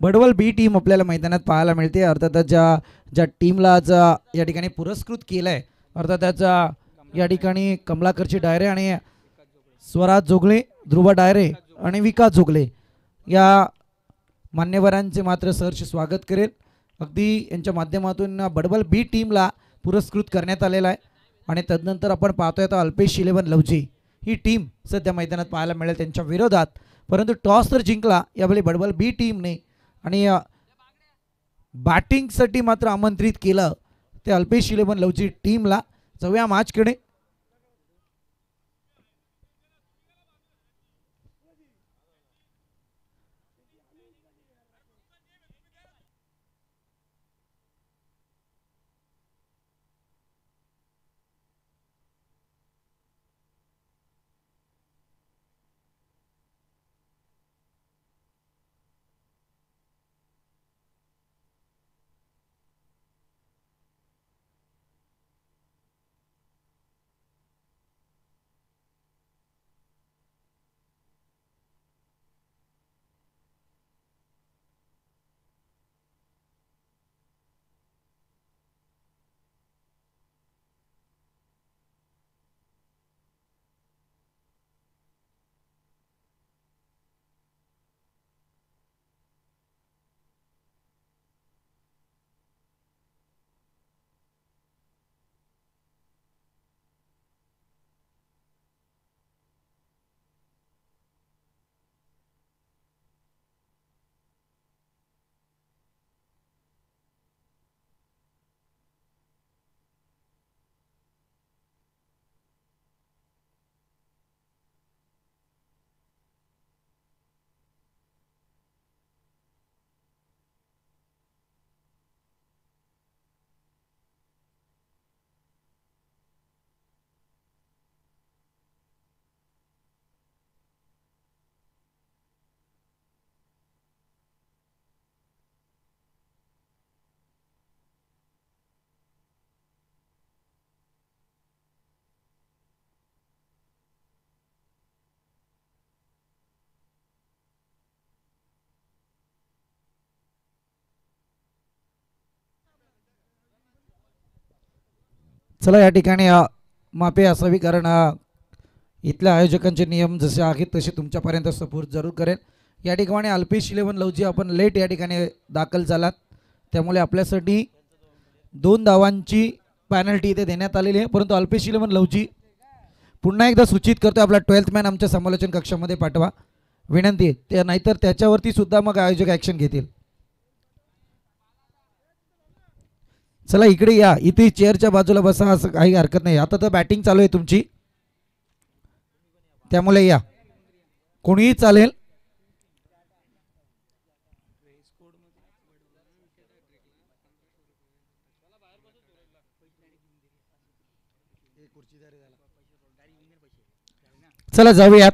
बडवल बी team आपल्याला मैदानात पाहायला मिळते. अर्थातच ज्या टीमला आज या ठिकाणी पुरस्कृत केलंय, अर्थातच या ठिकाणी कमलाकरची डायरे आणि स्वराज जोगले, ध्रुव डायरे आणि विकास जोगले या मान्यवरांचे मात्र सहर्ष स्वागत करेल. अगदी यांच्या माध्यमातून बडवल बी टीमला पुरस्कृत करण्यात आलेला आहे. आणि तदनंतर आपण पाहतोय आता अल्पेश 11 लवजी ही टीम सध्या मैदानात पाहायला मिळेल त्यांच्या विरोधात. परंतु टॉस तर जिंकला यावेळी बडवल बी टीमने आणि बॅटिंगसाठी मात्र आमंत्रित केलं ते अल्पेश 11 लवजी टीमला. जाऊया मॅचकडे. चला या ठिकाणी माफी असावी, कारण इथल्या आयोजकांचे नियम जसे आहेत तसे तुमच्यापर्यंत सपोर्ट जरूर करेल. या ठिकाणी अल्पेश 11 लवजी आपण लेट या ठिकाणी दाखल झालात, त्यामुळे आपल्यासाठी 2 धावांची पॅनल्टी इथे देण्यात आलेली आहे. परंतु अल्पेश 11 लवजी पुन्हा एकदा सूचित करतो आपला 12th मॅन आमच्या समालोचन कक्षामध्ये पाठवा, विनंती आहे. ते नाहीतर त्याच्यावरती सुद्धा मग आयोजक ॲक्शन घेतील. चला इकडे या, इथे चेअरच्या बाजूला बसा, असं काही हरकत नाही. आता तर बॅटिंग चालू आहे तुमची, त्यामुळे या, कोणीही चालेल. चला जाऊयात.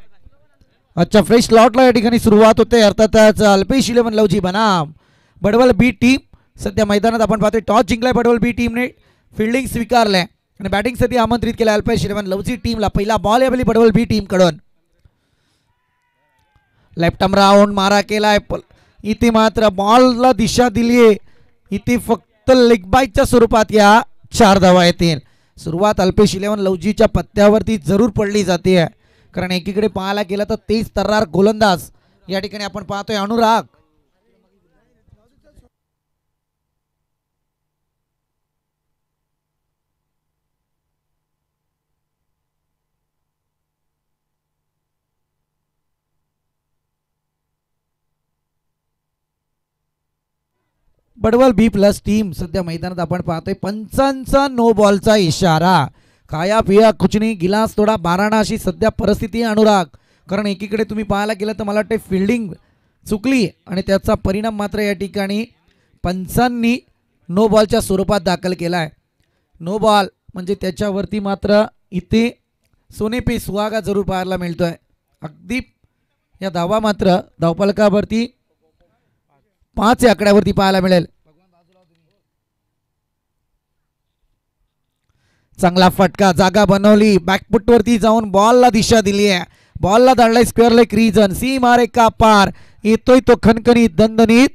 अच्छा, फ्रेश लॉटला या ठिकाणी सुरुवात होते. अर्थातच अल्पेश 11 लवजी बनाम बडवल बी टीम सध्या मैदानात आपण पाहतोय. टॉस जिंकलाय बडवल बी टीमने, फिल्डिंग स्वीकारलाय आणि बॅटिंगसाठी आमंत्रित केलं अल्पेश 11 लवजी टीमला. पहिला बॉल यावेळी बडवल बी टीम कडून लेफ्ट आर्म राऊंड मारा केलाय. इथे मात्र बॉलला दिशा दिलीये. इथे फक्त लेग बाईच्या स्वरूपात या 4 धावा येतील. सुरुवात अल्पेश 11 लवजीच्या पत्त्यावरती जरूर पडली जाते, कारण एकीकडे पाहायला गेलं तर तेज तर्रार गोलंदाज या ठिकाणी आपण पाहतोय अनुराग. बडवल बी प्लस टीम सध्या मैदानात आपण पाहतोय. पंचांचा नो बॉलचा इशारा. खाया पिया कुछ नहीं, गिलास थोडा बाराणा अशी सध्या परिस्थिती आहे अनुराग. कारण एकीकडे तुम्ही पाहायला गेलं तर मला वाटते फिल्डिंग चुकली आणि त्याचा परिणाम मात्र या ठिकाणी पंचांनी नो बॉलच्या स्वरूपात दाखल केला आहे. नो बॉल म्हणजे त्याच्यावरती मात्र इथे सोने पे सुहागा जरूर पाहायला मिळतोय. अगदी या धावा मात्र धावफलकावरती 5 या आकड्यावरती पाहायला मिळेल. चांगला फटका, जागा बनवली, बॅकफुट वरती जाऊन बॉलला दिशा दिली आहे. बॉलला धाडलाय स्क्वेअर लेग रिजन, सी मारे का पार. येतोय तो खणखणीत दणदणीत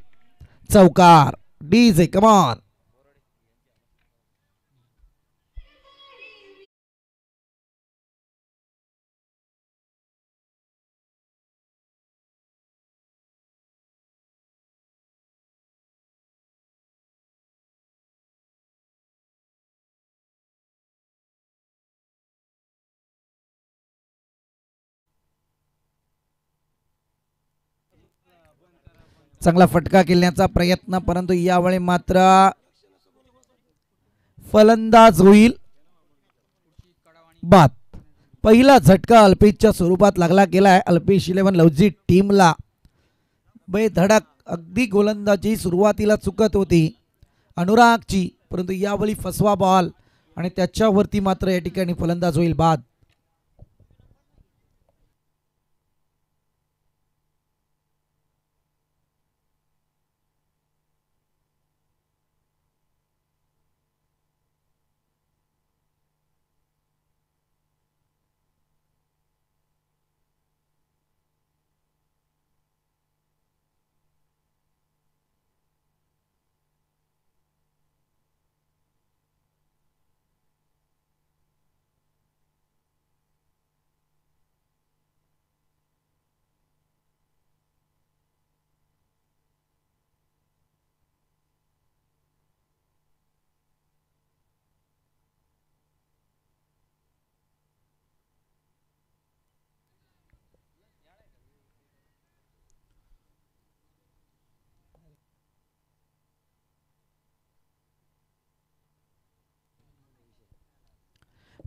चौकार. DJ come on. चांगला फटका खेळण्याचा प्रयत्न, परंतु यावेळी मात्र फलंदाज होईल बाद. पहिला झटका अल्पेशच्या स्वरूपात लागला गेलाय. अल्पेश 11 लवजी टीमला बेधडक अगदी गोलंदाजी सुरुवातीला चुकत होती अनुरागची, परंतु यावेळी फसवा बॉल आणि त्याच्यावरती मात्र या ठिकाणी फलंदाज होईल बाद.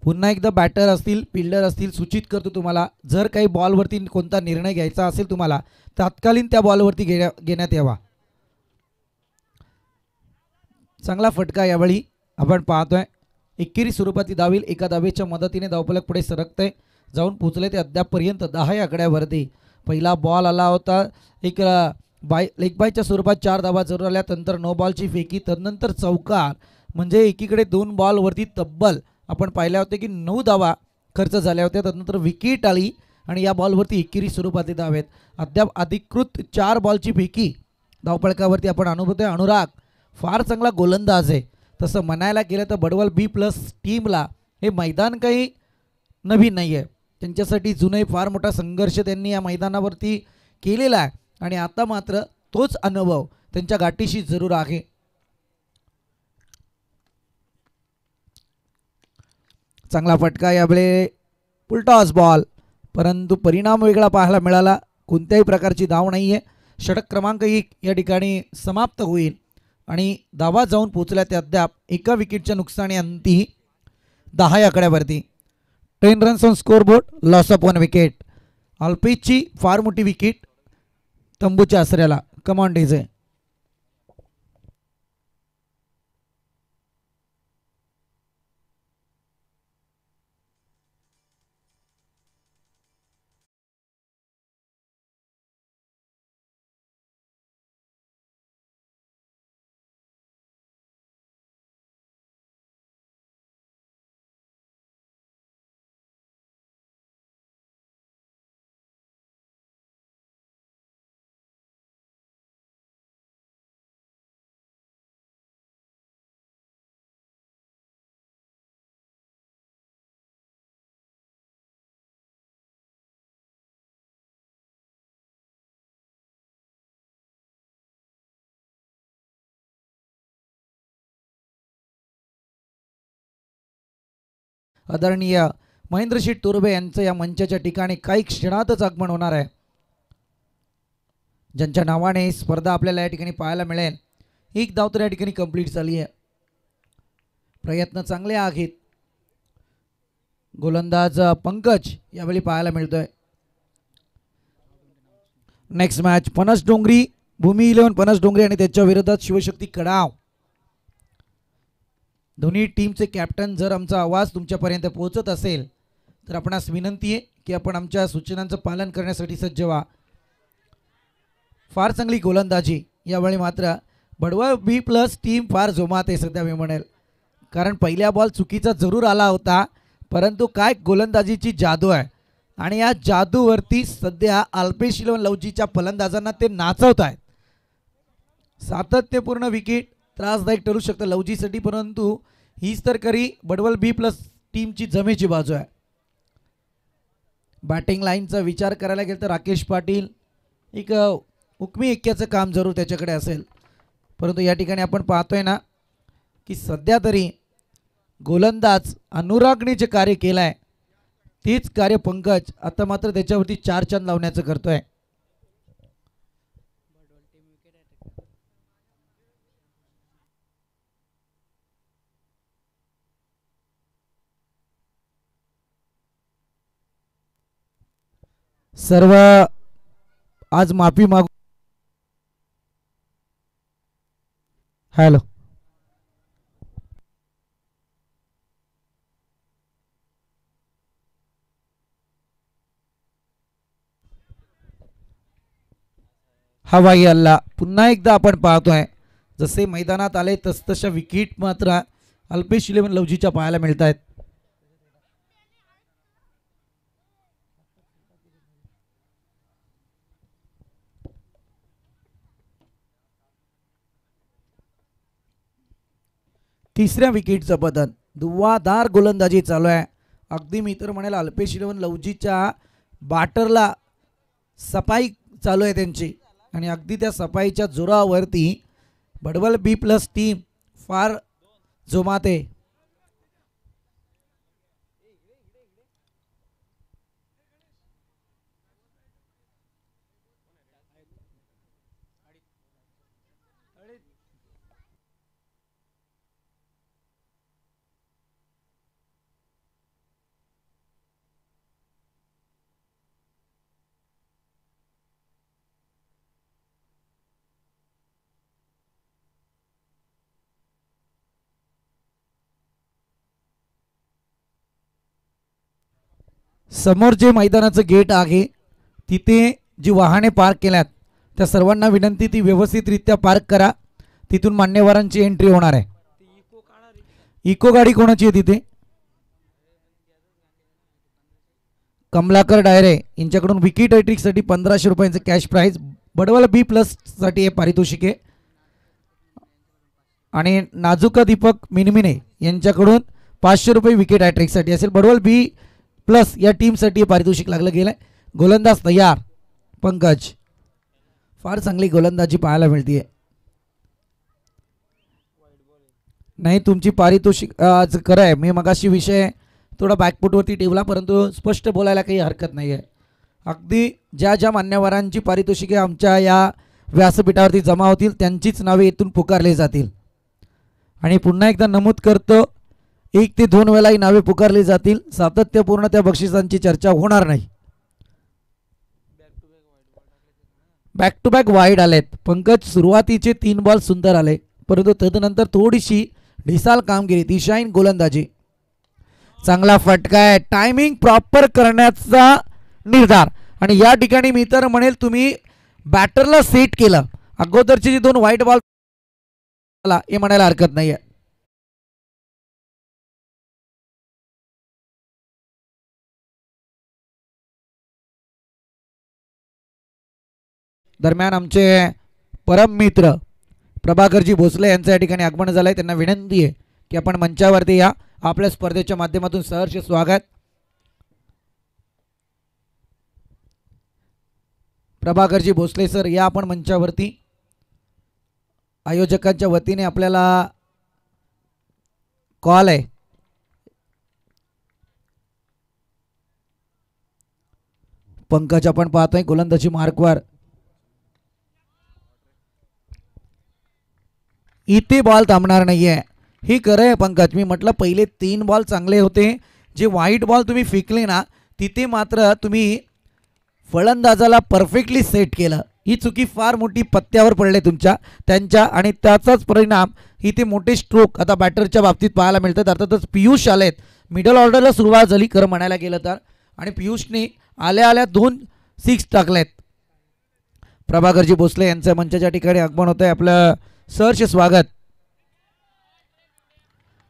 पुन्हा एकदा बॅटर असतील फिल्डर असतील सूचित करतो तुम्हाला, जर काही बॉलवरती कोणता निर्णय घ्यायचा असेल तुम्हाला तात्कालीन त्या बॉलवरती घेण्यात यावा. चांगला फटका यावेळी आपण पाहतोय. एकेरी स्वरूपाती धाव. एका धावेच्या मदतीने धावफलक पुढे सरकते जाऊन पोहोचले ते अद्यापपर्यंत 10 आकड्यावरती. पहिला बॉल आला होता एक लेग बायच्या स्वरूपात 4 धावा जरूर आल्या. नंतर नो बॉलची फेकी, तदनंतर चौकार. म्हणजे एकीकडे 2 बॉलवरती तब्बल आपण पाहिल्या होते की 9 धावा खर्च झाल्या होत्या. त्यानंतर विकेट आली आणि या बॉलवरती एकेरी स्वरूपात धावेत. अद्याप अधिकृत 4 बॉलची फेकी धावफलकावरती आपण अनुभवतोय. अनुराग फार चांगला गोलंदाज आहे. तसं म्हणायला गेलं तर बडवल B+ टीमला हे मैदान काही नवीन नाही आहे, त्यांच्यासाठी जुने फार मोठा संघर्ष त्यांनी या मैदानावरती केलेला आहे आणि आता मात्र तोच अनुभव त्यांच्या गाठीशी जरूर आहे. चांगला फटका यावेळी पुलटॉस बॉल, परंतु परिणाम वेगळा पाहायला मिळाला. कोणत्याही प्रकारची धाव नाही आहे. षटक क्रमांक 1 या ठिकाणी समाप्त होईल आणि धावा जाऊन पोहोचल्या ते अद्याप एका विकेटच्या नुकसानी अंती 10 आकड्यावरती. 10 runs on scoreboard, loss of 1 wicket. अल्पेशची फार मोठी विकेट तंबूच्या आसऱ्याला. Come on DJ. आदरणीय महेंद्रशीठ तुर्बे यांचं या मंचाच्या ठिकाणी काही क्षणातच आगमन होणार आहे, ज्यांच्या नावाने स्पर्धा आपल्याला या ठिकाणी पाहायला मिळेल. 1 धाव तर या ठिकाणी कंप्लीट झाली आहे. प्रयत्न चांगले आहेत. गोलंदाज पंकज यावेळी पाहायला मिळतोय. नेक्स्ट मॅच पनस डोंगरी, भूमी 11 पनस डोंगरी आणि त्याच्या विरोधात शिवशक्ती कडाव. दोन्ही टीमचे कॅप्टन, जर आमचा आवाज तुमच्यापर्यंत पोहोचत असेल तर आपणास विनंती आहे की आपण आमच्या सूचनांचं पालन करण्यासाठी सज्ज व्हा. फार चांगली गोलंदाजी यावेळी. मात्र बडवल B+ टीम फार जोमात आहे सध्या मी म्हणेल, कारण पहिला बॉल चुकीचा जरूर आला होता, परंतु काय गोलंदाजीची जादू आहे आणि या जादूवरती सध्या अल्पेश 11 लवजीच्या फलंदाजांना ते नाचवत आहेत. सातत्यपूर्ण विकेट त्रासदायक ठरू शकतं लवजीसाठी, परंतु हीच तर खरी बडवल बी प्लस टीमची जमेची बाजू आहे. बॅटिंग लाईनचा विचार करायला गेलं तर राकेश पाटील एक हुकमी एक्क्याचं काम जरूर त्याच्याकडे असेल, परंतु या ठिकाणी आपण पाहतोय ना की सध्या तरी गोलंदाज अनुरागने जे कार्य केलं आहे तेच कार्य पंकज आता मात्र त्याच्यावरती 4 चंद लावण्याचं करतोय. सर्व आज माफी मागू. हॅलो, हवाई अल्ला पुन्हा एकदा आपण पाहतोय जसे मैदानात आले तसतशा विकेट मात्र अल्पेश 11 लवजीच्या पाहायला मिळत आहेत. तिसऱ्या विकेटचं पतन, धुव्वाधार गोलंदाजी चालू आहे. अगदी मी तर म्हणेल अल्पेश 11 लवजीच्या बॅटरला सफाई चालू आहे त्यांची, आणि अगदी त्या सफाईच्या जोरावरती बडवल बी प्लस टीम फार जोमात आहे. समोर जे मैदानाचं गेट आहे तिथे जी वाहने पार्क केल्यात त्या सर्वांना विनंती ती व्यवस्थितरित्या पार्क करा. तिथून मान्यवरांची एंट्री होणार आहे. इको गाडी कोणाची आहे तिथे? कमलाकर डायरे यांच्याकडून विकेट हॅट्रिकसाठी 1500 रुपयांचं कॅश प्राइज. बडवल बी प्लस साठी हे पारितोषिक आहे. आणि नाजुका दीपक मिनमिने यांच्याकडून 500 रुपये विकेट हॅट्रिकसाठी असेल. बडवल बी प्लस या टीमसाठी पारितोषिक लागलं गेलं आहे. गोलंदाज तयार पंकज, फार चांगली गोलंदाजी पाहायला मिळते. नाही तुमची पारितोषिक आज खरं आहे, मी मगाशी विषय थोडा बॅकफुटवरती ठेवला, परंतु स्पष्ट बोलायला काही हरकत नाही आहे. अगदी ज्या ज्या मान्यवरांची पारितोषिके आमच्या या व्यासपीठावरती जमा होतील त्यांचीच नावे इथून पुकारले जातील. आणि पुन्हा एकदा नमूद करतो, 1 ते 2 वेळा ही नावे पुकारली जातील. सातत्यपूर्ण त्या बक्षिसांची चर्चा होणार नाही. बॅक टू बॅक वाईड आलेत पंकज. सुरुवातीचे 3 बॉल सुंदर आले, परंतु तदनंतर थोडीशी ढिसाल कामगिरी, दिशाहीन गोलंदाजी. चांगला फटका आहे, टायमिंग प्रॉपर करण्याचा निर्धार. आणि या ठिकाणी मी तर म्हणेल तुम्ही बॅटरला सेट केलं. अगोदरचे जे 2 वाईट बॉल हे म्हणायला हरकत नाही आहे. दरम्यान आमचे परम मित्र प्रभाकरजी भोसले यांचं या ठिकाणी आगमन झालं आहे. त्यांना विनंती आहे की आपण मंचावरती या. आपल्या स्पर्धेच्या माध्यमातून सहर्ष स्वागत. प्रभाकरजी भोसले सर या आपण मंचावरती. आयोजकांच्या वतीने आपल्याला कॉल आहे. पंकज आपण पाहतोय गोलंदाजी मार्कवर. इथे बॉल थांबणार नाहीये, ही खरं आहे पंकज. मी म्हटलं पहिले 3 बॉल चांगले होते. जे वाईट बॉल तुम्ही फेकले ना तिथे मात्र तुम्ही फलंदाजाला परफेक्टली सेट केलं. ही चुकी फार मोठी पत्त्यावर पडले त्यांच्या, आणि त्याचाच परिणाम इथे मोठे स्ट्रोक आता बॅटरच्या बाबतीत पाहायला मिळतात. अर्थातच पियुष आलेत. मिडल ऑर्डरला सुरुवात झाली खरं म्हणायला गेलं तर, आणि पियुषने आल्या आल्या 2 6 टाकलेत. प्रभाकरजी भोसले यांचं मंचाच्या ठिकाणी आगमन होत आहे. आपलं सहर्ष स्वागत.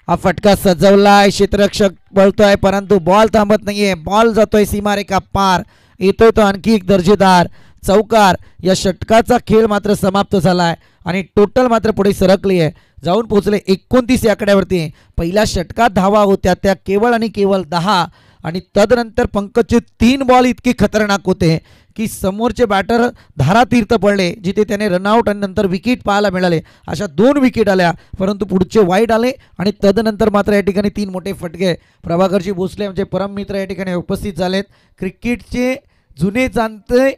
हा फटका सजवलाय, क्षेत्ररक्षक बोलतोय परंतु बॉल थांबत नाहीये. बॉल जातोय सीमारेखा पार, येतोय तो आणखी एक दर्जेदार चौकार. या षटकाचा खेळ मात्र समाप्त झाला आहे आणि टोटल मात्र पुढे सरकली आहे, जाऊन पोहोचले 29 या आकड्यावरती. पहिल्या षटकात धावा होत्या त्या केवळ आणि केवळ 10 आणि तदनंतर पंकजचे 3 बॉल इतके खतरनाक होते की समोरचे बॅटर धारातीर्थ पडले, जिथे त्याने रनआउट आणि नंतर विकेट पाहायला मिळाले. अशा 2 विकेट आल्या, परंतु पुढचे वाईट आले आणि तदनंतर मात्र या ठिकाणी 3 मोठे फटके. प्रभाकरजी भोसले म्हणजे परम मित्र या ठिकाणी उपस्थित झालेत. क्रिकेटचे जुने जाणते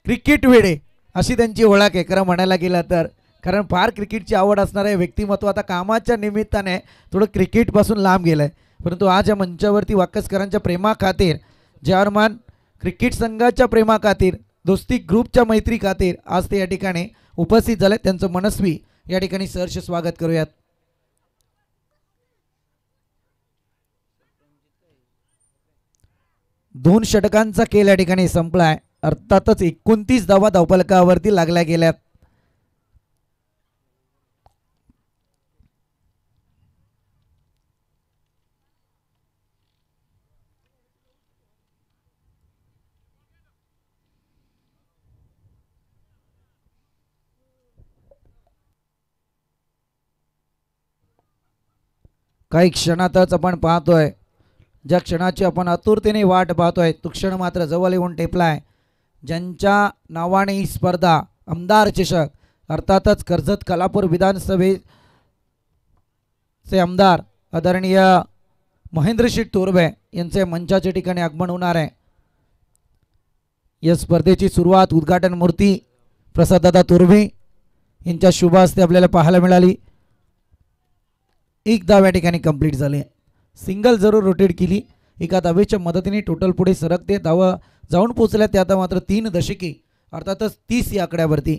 क्रिकेट वेडे अशी त्यांची ओळख आहे खरं म्हणायला गेलं तर, कारण फार क्रिकेटची आवड असणारे व्यक्तिमत्व आता कामाच्या निमित्ताने थोडं क्रिकेटपासून लांब गेलं आहे, परंतु आज या मंचावरती वाकसकरांच्या प्रेमाखातीर, जर्मन क्रिकेट संघाच्या प्रेमाखातीर, दोस्ती ग्रुपच्या मैत्री खातीर आज ते या ठिकाणी उपस्थित झाले. त्यांचं मनस्वी या ठिकाणी सहर्ष स्वागत करूयात. दोन षटकांचा खेळ या ठिकाणी संपलाय. अर्थातच 29 धावा धावफलकावरती लागल्या गेल्यात. काही क्षणातच आपण पाहतोय, ज्या क्षणाची आपण आतुरतेने वाट पाहतोय तो क्षण मात्र जवळ येऊन टेपलाय. ज्यांच्या नावाने ही स्पर्धा आमदार चषक, अर्थातच कर्जत कलापूर विधानसभेचे आमदार आदरणीय महेंद्रशेठ तोरबे यांचे मंचाच्या ठिकाणी आगमन होणार आहे. या स्पर्धेची सुरुवात, उद्घाटन मूर्ती प्रसाददादा तोरबे यांच्या शुभ हस्ते आपल्याला पाहायला मिळाली. एक धाव या ठिकाणी कंप्लीट झाली. सिंगल जरूर रोटेट केली, एका धावेच्या मदतीने टोटल पुढे सरकते. धावा जाऊन पोहोचल्या त्या आता मात्र 3 दशके, अर्थातच 30 या आकड्यावरती.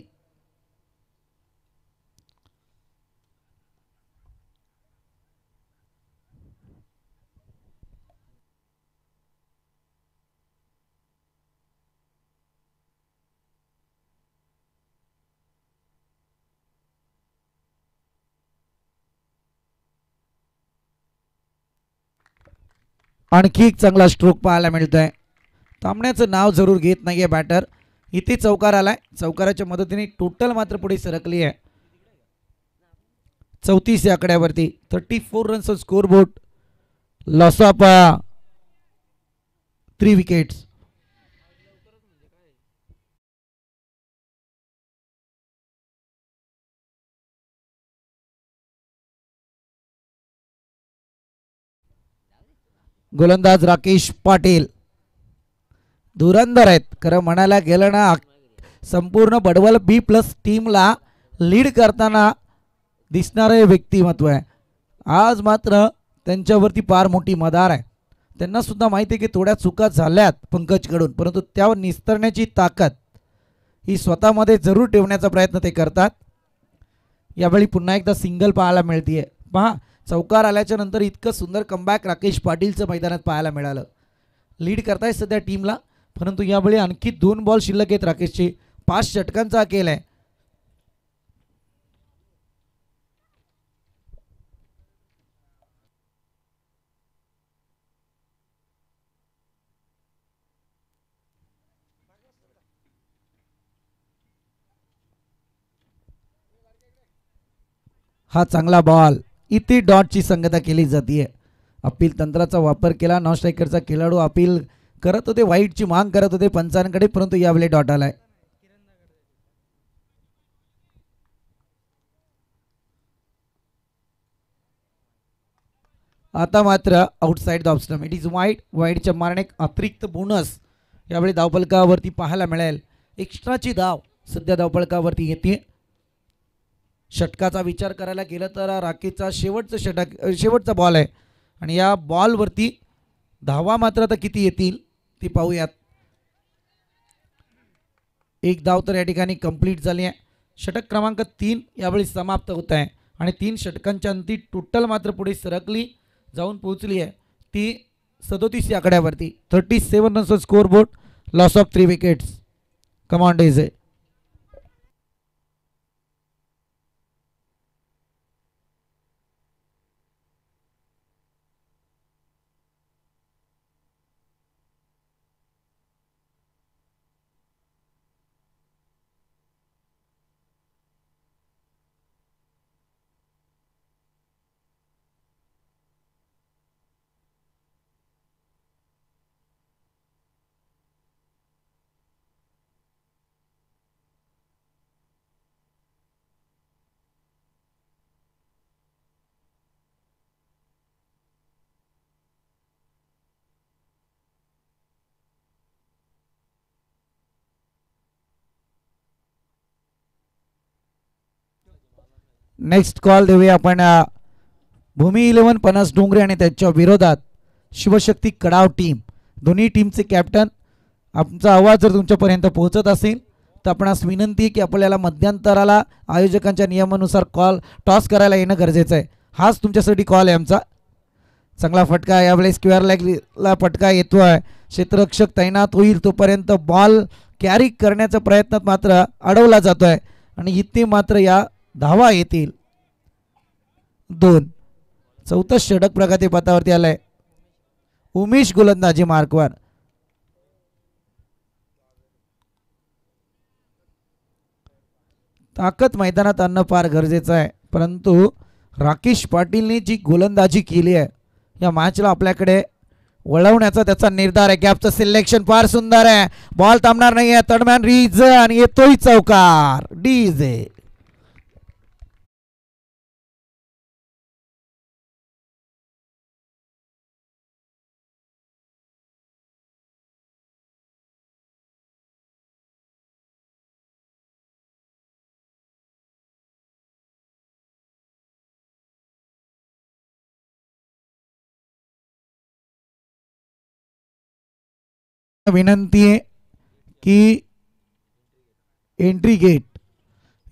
आणखी एक चांगला स्ट्रोक पाहायला मिळतोय. थांबण्याचं नाव जरूर घेत नाहीये बॅटर. इथे चौकार आलाय, चौकाराच्या मदतीने टोटल मात्र पुढे सरकली आहे 34 या आकड्यावरती. 34 runs scoreboard, loss of 3 wickets. गोलंदाज राकेश पाटील धुरंधर आहेत. खरं म्हणायला गेलं ना, संपूर्ण बडवल B+ टीमला लीड करताना दिसणारे व्यक्तिमत्व आहे. आज मात्र त्यांच्यावरती फार मोठी मदार आहे. त्यांना सुद्धा माहिती आहे की थोड्या चुका झाल्यात पंकजकडून, परंतु त्यावर निस्तरण्याची ताकद ही स्वतःमध्ये जरूर ठेवण्याचा प्रयत्न ते करतात. यावेळी पुन्हा एकदा सिंगल पाहायला मिळतीये. पहा, चौकार आल्याच्या नंतर इतकं सुंदर कमबॅक राकेश पाटीलचं मैदानात पाहायला मिळालं. लीड करताय सध्या टीमला, परंतु यावेळी आणखी 2 बॉल शिल्लक आहेत राकेशचे. 5 षटकांचा खेळ आहे. हा चांगला बॉल, इथे डॉटची संगता केली जाते. अपील तंत्राचा वापर केला. नॉन स्ट्रायकरचा खेळाडू अपील करत होते, वाईटची मांग करत होते पंचांकडे, परंतु यावेळी डॉट आलाय. आता मात्र outside the off stump, it is wide. वाईडच्या मारणे एक अतिरिक्त बोनस यावेळी धावफलकावरती पाहायला मिळेल. एक्स्ट्राची धाव सध्या धावफलकावरती येते. षटकाचा विचार करायला गेलं तर राकेशचा शेवटचा बॉल आहे आणि या बॉलवरती धावा मात्र आता किती येतील ती पाहूयात. एक धाव तर या ठिकाणी कंप्लीट झाली आहे. षटक क्रमांक 3 यावेळी समाप्त होत आहे आणि 3 षटकांच्या अंती टोटल मात्र पुढे सरकली जाऊन पोहोचली आहे ती 37 या आकड्यावरती. 37 runs scoreboard, loss of 3 wickets. Come on DJ. Next call देऊया आपण भूमी 11 पनस डोंगरे आणि त्यांच्या विरोधात शिवशक्ती कडाव टीम. दोन्ही टीमचे कॅप्टन, आमचा आवाज जर तुमच्यापर्यंत पोहोचत असेल तर आपणास विनंती की आपल्याला मध्यंतराला आयोजकांच्या नियमानुसार कॉल टॉस करायला येणं गरजेचं आहे. हाच तुमच्यासाठी कॉल आहे आमचा. चांगला फटका यावेळेस स्क्वेअर लेगला फटका येतोय. क्षेत्ररक्षक तैनात होईल तोपर्यंत बॉल कॅरी करण्याच्या प्रयत्नात मात्र अडवला जातोय आणि इथे मात्र या धावा येतील 2. चौथं षटक प्रगती पथावरती आलंय. उमेश गोलंदाजी मार्कवर. ताकद मैदानात आणणं फार गरजेचं आहे, परंतु राकेश पाटीलने जी गोलंदाजी केली आहे या मॅचला आपल्याकडे वळवण्याचा त्याचा निर्धार आहे. गॅपचं सिलेक्शन फार सुंदर आहे. बॉल थांबणार नाही आहे. तडमॅन रीज आणि येतोय चौकार. डीजे विनंती आहे की एंट्री गेट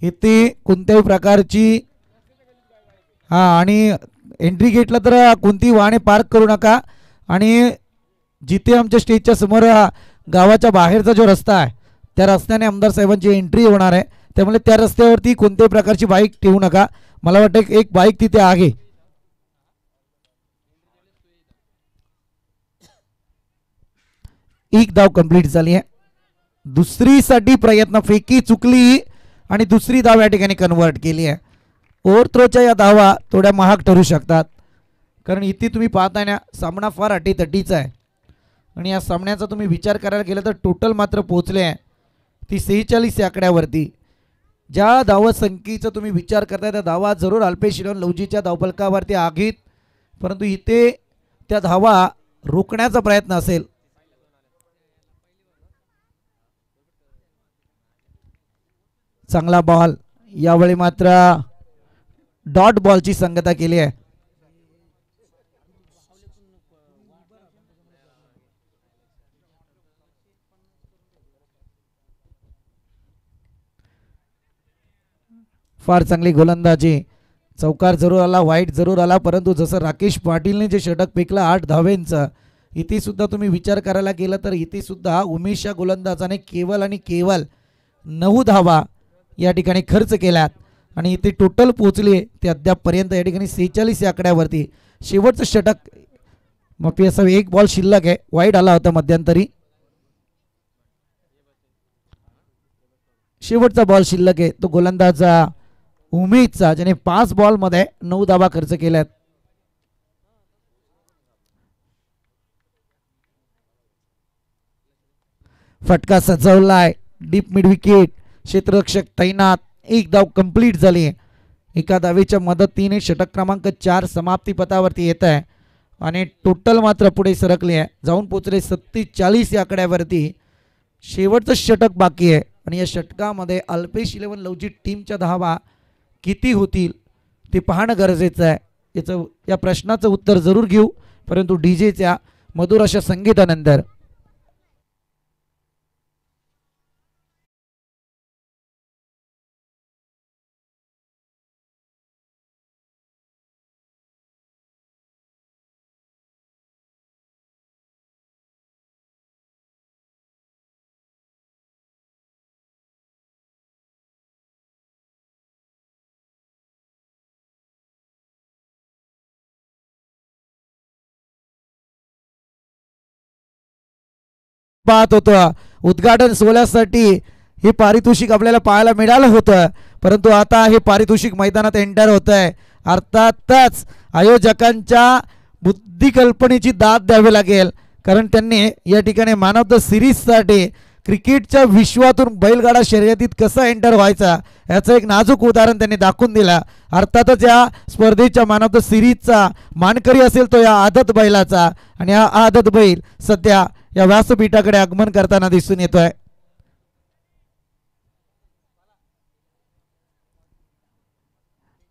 इथे कोणत्याही प्रकारची आणि एंट्री गेटला तर कोणती वाहने पार्क करू नका. आणि जिथे आमच्या स्टेजच्या समोर गावाच्या बाहेरचा जो रस्ता आहे त्या रस्त्याने आमदार साहेबांची एंट्री होणार आहे, त्यामुळे त्या रस्त्यावरती कोणत्याही प्रकारची बाईक ठेवू नका. मला वाटतं एक बाईक तिथे आहे. एक धाव कंप्लीट झाली आहे. दुसरीसाठी प्रयत्न, फेकी चुकली आणि दुसरी धाव या ठिकाणी कन्वर्ट केली आहे. ओव्हर थ्रोच्या या धावा थोड्या महाग ठरू शकतात, कारण इथे तुम्ही पाहताय ना सामना फार अटीतटीचा आहे आणि या सामन्याचा तुम्ही विचार करायला गेलं तर टोटल मात्र पोहोचले आहे ती 46 या आकड्यावरती. ज्या धावा संख्येचा तुम्ही विचार करताय त्या धावा जरूर अल्पेश शिलोन लवजीच्या धावफलकावरती आहेत, परंतु इथे त्या धावा रोखण्याचा प्रयत्न असेल. चांगला बॉल, यावेळी मात्र डॉट बॉलची संगता केली आहे. फार चांगली गोलंदाजी. चौकार जरूर आला, वाईट जरूर आला, परंतु जसं राकेश पाटीलने जे षटक फेकलं 8 धावेंचं, इथे सुद्धा तुम्ही विचार करायला गेला तर इथे सुद्धा उमेश या गोलंदाजाने केवळ आणि केवळ 9 धावा या ठिकाणी खर्च केल्यात आणि इथे टोटल पोहोचले ते अद्यापपर्यंत या ठिकाणी 46 या आकड्यावरती. शेवटचं षटक माफी असा एक बॉल शिल्लक आहे, वाईट आला होता मध्यंतरी. शेवटचा बॉल शिल्लक आहे तो गोलंदाज उमेशचा, ज्याने 5 बॉलमध्ये 9 धावा खर्च केल्यात. फटका सजवलाय, डीप मिड विकेट, क्षेत्ररक्षक तैनात, एक धाव कंप्लीट झाली. एका धावेच्या मदतीने षटक क्रमांक 4 समाप्ती पथावरती येत आहे आणि टोटल मात्र पुढे सरकले आहे, जाऊन पोचले 47 या आकड्यावरती. शेवटचं षटक बाकी आहे आणि या षटकामध्ये अल्पेश 11 लवजी टीमच्या धावा किती होतील ते पाहणं गरजेचं आहे. या प्रश्नाचं उत्तर जरूर घेऊ, परंतु डीजेच्या मधुर अशा संगीतानंतर. पाहत होतो उद्घाटन सोहळ्यासाठी हे पारितोषिक आपल्याला पाहायला मिळालं होतं, परंतु आता हे पारितोषिक मैदानात एंटर होत आहे. अर्थातच आयोजकांच्या बुद्धिकल्पनेची दाद द्यावी लागेल, कारण त्यांनी या ठिकाणी मॅन ऑफ द सिरीजसाठी क्रिकेटच्या विश्वातून बैलगाडा शर्यतीत कसा एंटर व्हायचा याचं एक नाजूक उदाहरण त्यांनी दाखवून दिलं. अर्थातच या स्पर्धेच्या मॅन ऑफ द सिरीजचा मानकरी असेल तो या आदत बैलाचा, आणि हा आदत बैल सध्या या व्यासपीठाकडे आगमन करताना दिसून येतोय.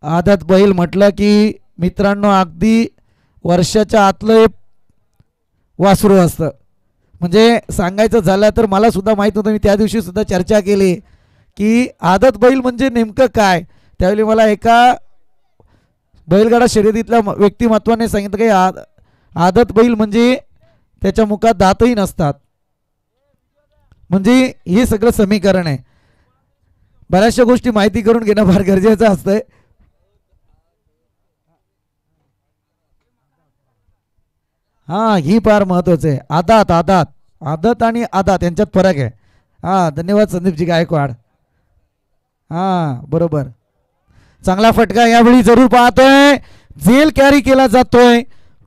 आदत बैल म्हटलं की मित्रांनो अगदी वर्षाच्या आतलं हे वासरू असतं. म्हणजे सांगायचं झालं तर मला सुद्धा माहीत नव्हतं. मी त्या दिवशी सुद्धा चर्चा केली की आदत बैल म्हणजे नेमकं काय. त्यावेळी मला एका बैलगाडा शर्यतीतल्या व्यक्तिमत्वाने सांगितलं की आदत बैल म्हणजे त्याच्या मुखात दातही नसतात. म्हणजे हे सगळं समीकरण आहे. बऱ्याचशा गोष्टी माहिती करून घेणं फार गरजेचं असतंय. हां ही फार महत्वाचं आहे. आदात आदात आदत आणि आदात यांच्यात फरक आहे. हां धन्यवाद संदीपजी गायकवाड. हां बरोबर. चांगला फटका यावेळी जरूर पाहतोय. झेल कॅरी केला जातोय.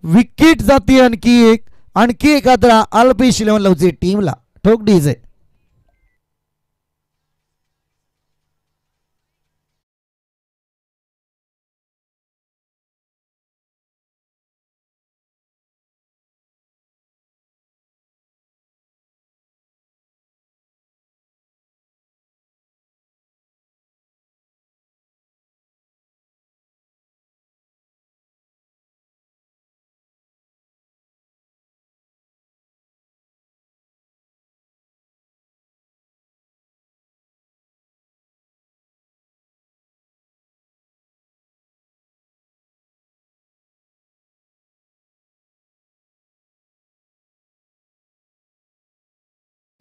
विकेट जाते आणखी एक आदरा अल्पेश 11 लवची टीमला ठोक डीजे.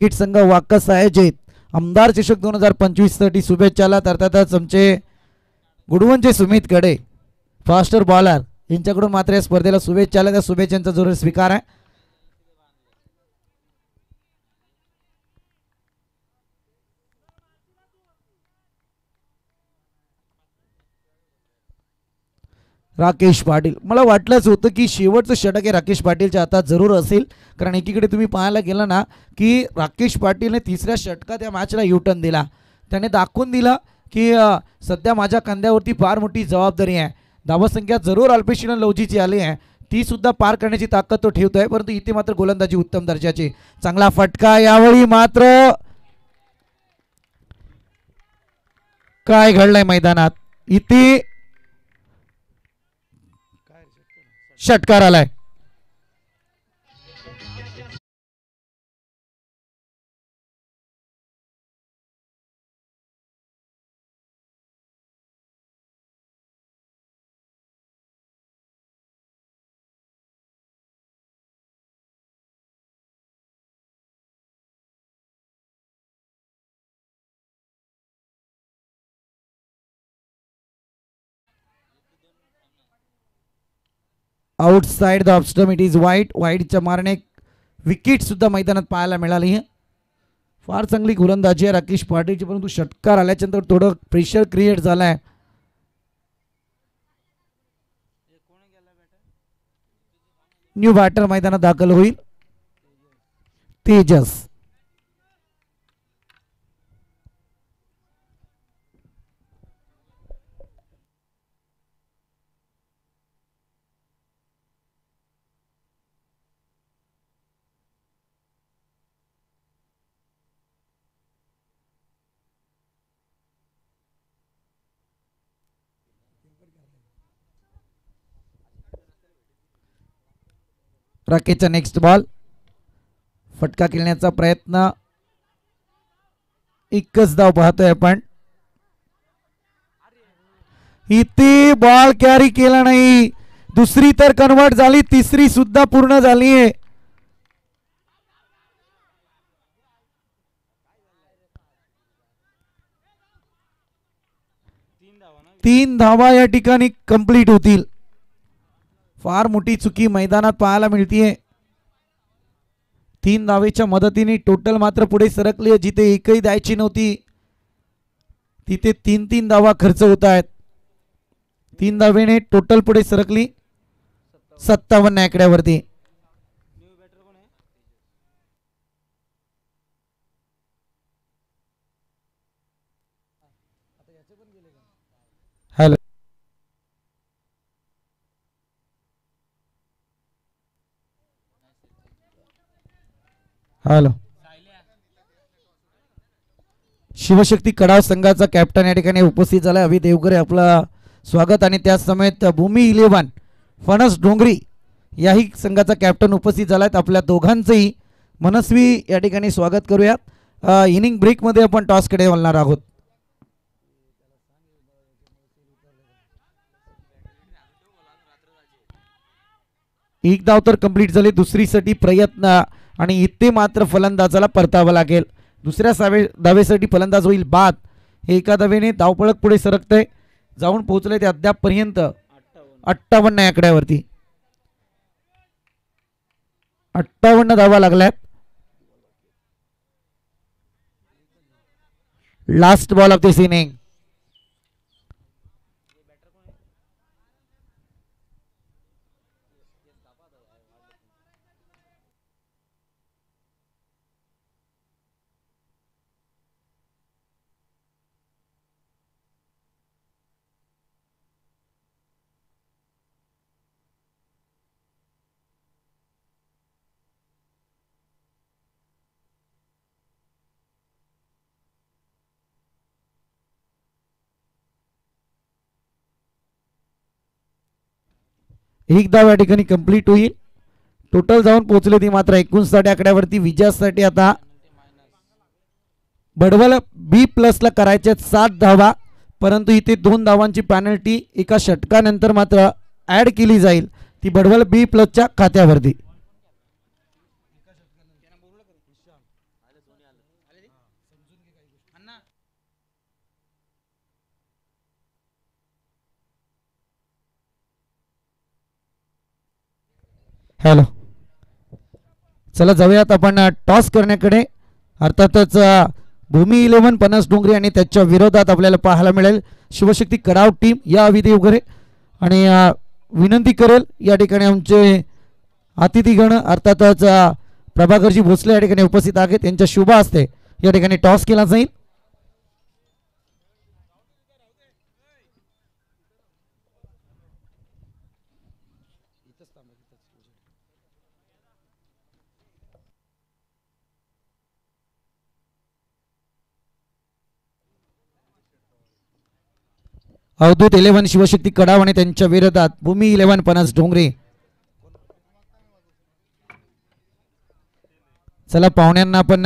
किट संघ वाकस आयोजित आमदार चषक 2025 साठी शुभेच्छाला अर्थातच आमचे गुडवंचे सुमित कडे फास्टर बॉलर यांच्याकडून मात्र या स्पर्धेला शुभेच्छाला. त्या शुभेच्छांचा जोर स्वीकार आहे. राकेश पाटील मला वाटलंच होतं की शेवटचं षटक हे राकेश पाटीलच्या हातात जरूर असेल. कारण एकीकडे तुम्ही पाहायला गेलं ना की राकेश पाटीलने तिसऱ्या षटकात या मॅचला युटर्न दिला. त्याने दाखवून दिला की सध्या माझ्या खांद्यावरती फार मोठी जबाबदारी आहे. धावसंख्या जरूर अल्पेश लवजीची आली आहे ती सुद्धा पार करण्याची ताकद तो ठेवतोय. परंतु इथे मात्र गोलंदाजी उत्तम दर्जाची. चांगला फटका यावेळी मात्र काय घडलंय मैदानात इथे षटकार आलाय. Outside the off it is वाईटच्या मारणे विकेट सुद्धा मैदानात पाहायला मिळाली. फार चांगली गोलंदाजी आहे राकेश पाटीलची. परंतु षटकार आल्याच्यानंतर थोडं प्रेशर क्रिएट झालाय. न्यू बॅटर मैदानात दाखल होईल तेजस. राकेशचा नेक्स्ट बॉल फटका खेळण्याचा प्रयत्न. एकच धाव पाहतोय आपण. इथे बॉल कॅरी केला नाही. दुसरी तर कन्वर्ट झाली तिसरी सुद्धा पूर्ण झाली आहे. तीन धावा या ठिकाणी कंप्लीट होतील. फार मोठी चुकी मैदानात पाहायला मिळतीये. 3 धावेच्या मदतीने टोटल मात्र पुढे सरकली. जिथे एकही द्यायची नव्हती तिथे 3 धावा खर्च होत आहेत. 3 धावेने टोटल पुढे सरकली 57 आकड्यावरती. हॅलो हॅलो शिवशक्ती कडाव संघाचा कॅप्टन या ठिकाणी उपस्थित झाला. अभि देवकरे आपला स्वागत आणि त्याच समेत भूमी 11 फणस डोंगरी याही संघाचा कॅप्टन उपस्थित झालात. आपल्या दोघांचंही मनस्वी या ठिकाणी स्वागत करूयात. इनिंग ब्रेकमध्ये आपण टॉसकडे वळणार आहोत. एक धाव तर कंप्लीट झाली. दुसरीसाठी प्रयत्न आणि इथे मात्र फलंदाजाला परतावं लागेल. दुसऱ्या धावेसाठी फलंदाज होईल बाद. हे एका धावेने धावपळक पुढे सरकतंय. जाऊन पोहोचले ते अद्यापपर्यंत 58 या आकड्यावरती. 58 धावा लागल्यात. Last ball of this inning. एक धाव या ठिकाणी कंप्लीट होईल. टोटल जाऊन पोहोचले ती मात्र 59 आकड्यावरती. विजयासाठी आता बडवल बी प्लसला करायचे 7 धावा, परंतु इथे 2 धावांची पॅनल्टी एका षटकानंतर मात्र ऍड केली जाईल. ती बडवल बी प्लसच्या खात्यावरती. हॅलो, चला जाऊयात आपण टॉस करण्याकडे. अर्थातच भूमी 11 फणस डोंगरी आणि त्याच्या विरोधात आपल्याला पाहायला मिळेल शिवशक्ती कडाव टीम या विधी वगैरे. आणि विनंती करेल या ठिकाणी आमचे अतिथीगण अर्थातच प्रभाकरजी भोसले या ठिकाणी उपस्थित आहेत. त्यांच्या शुभ हस्ते या ठिकाणी टॉस केला जाईल. अवधूत 11 शिवशक्ती कडाव आणि त्यांच्या विरोधात भूमी 11 फणस डोंगरी. चला पाहुण्यांना आपण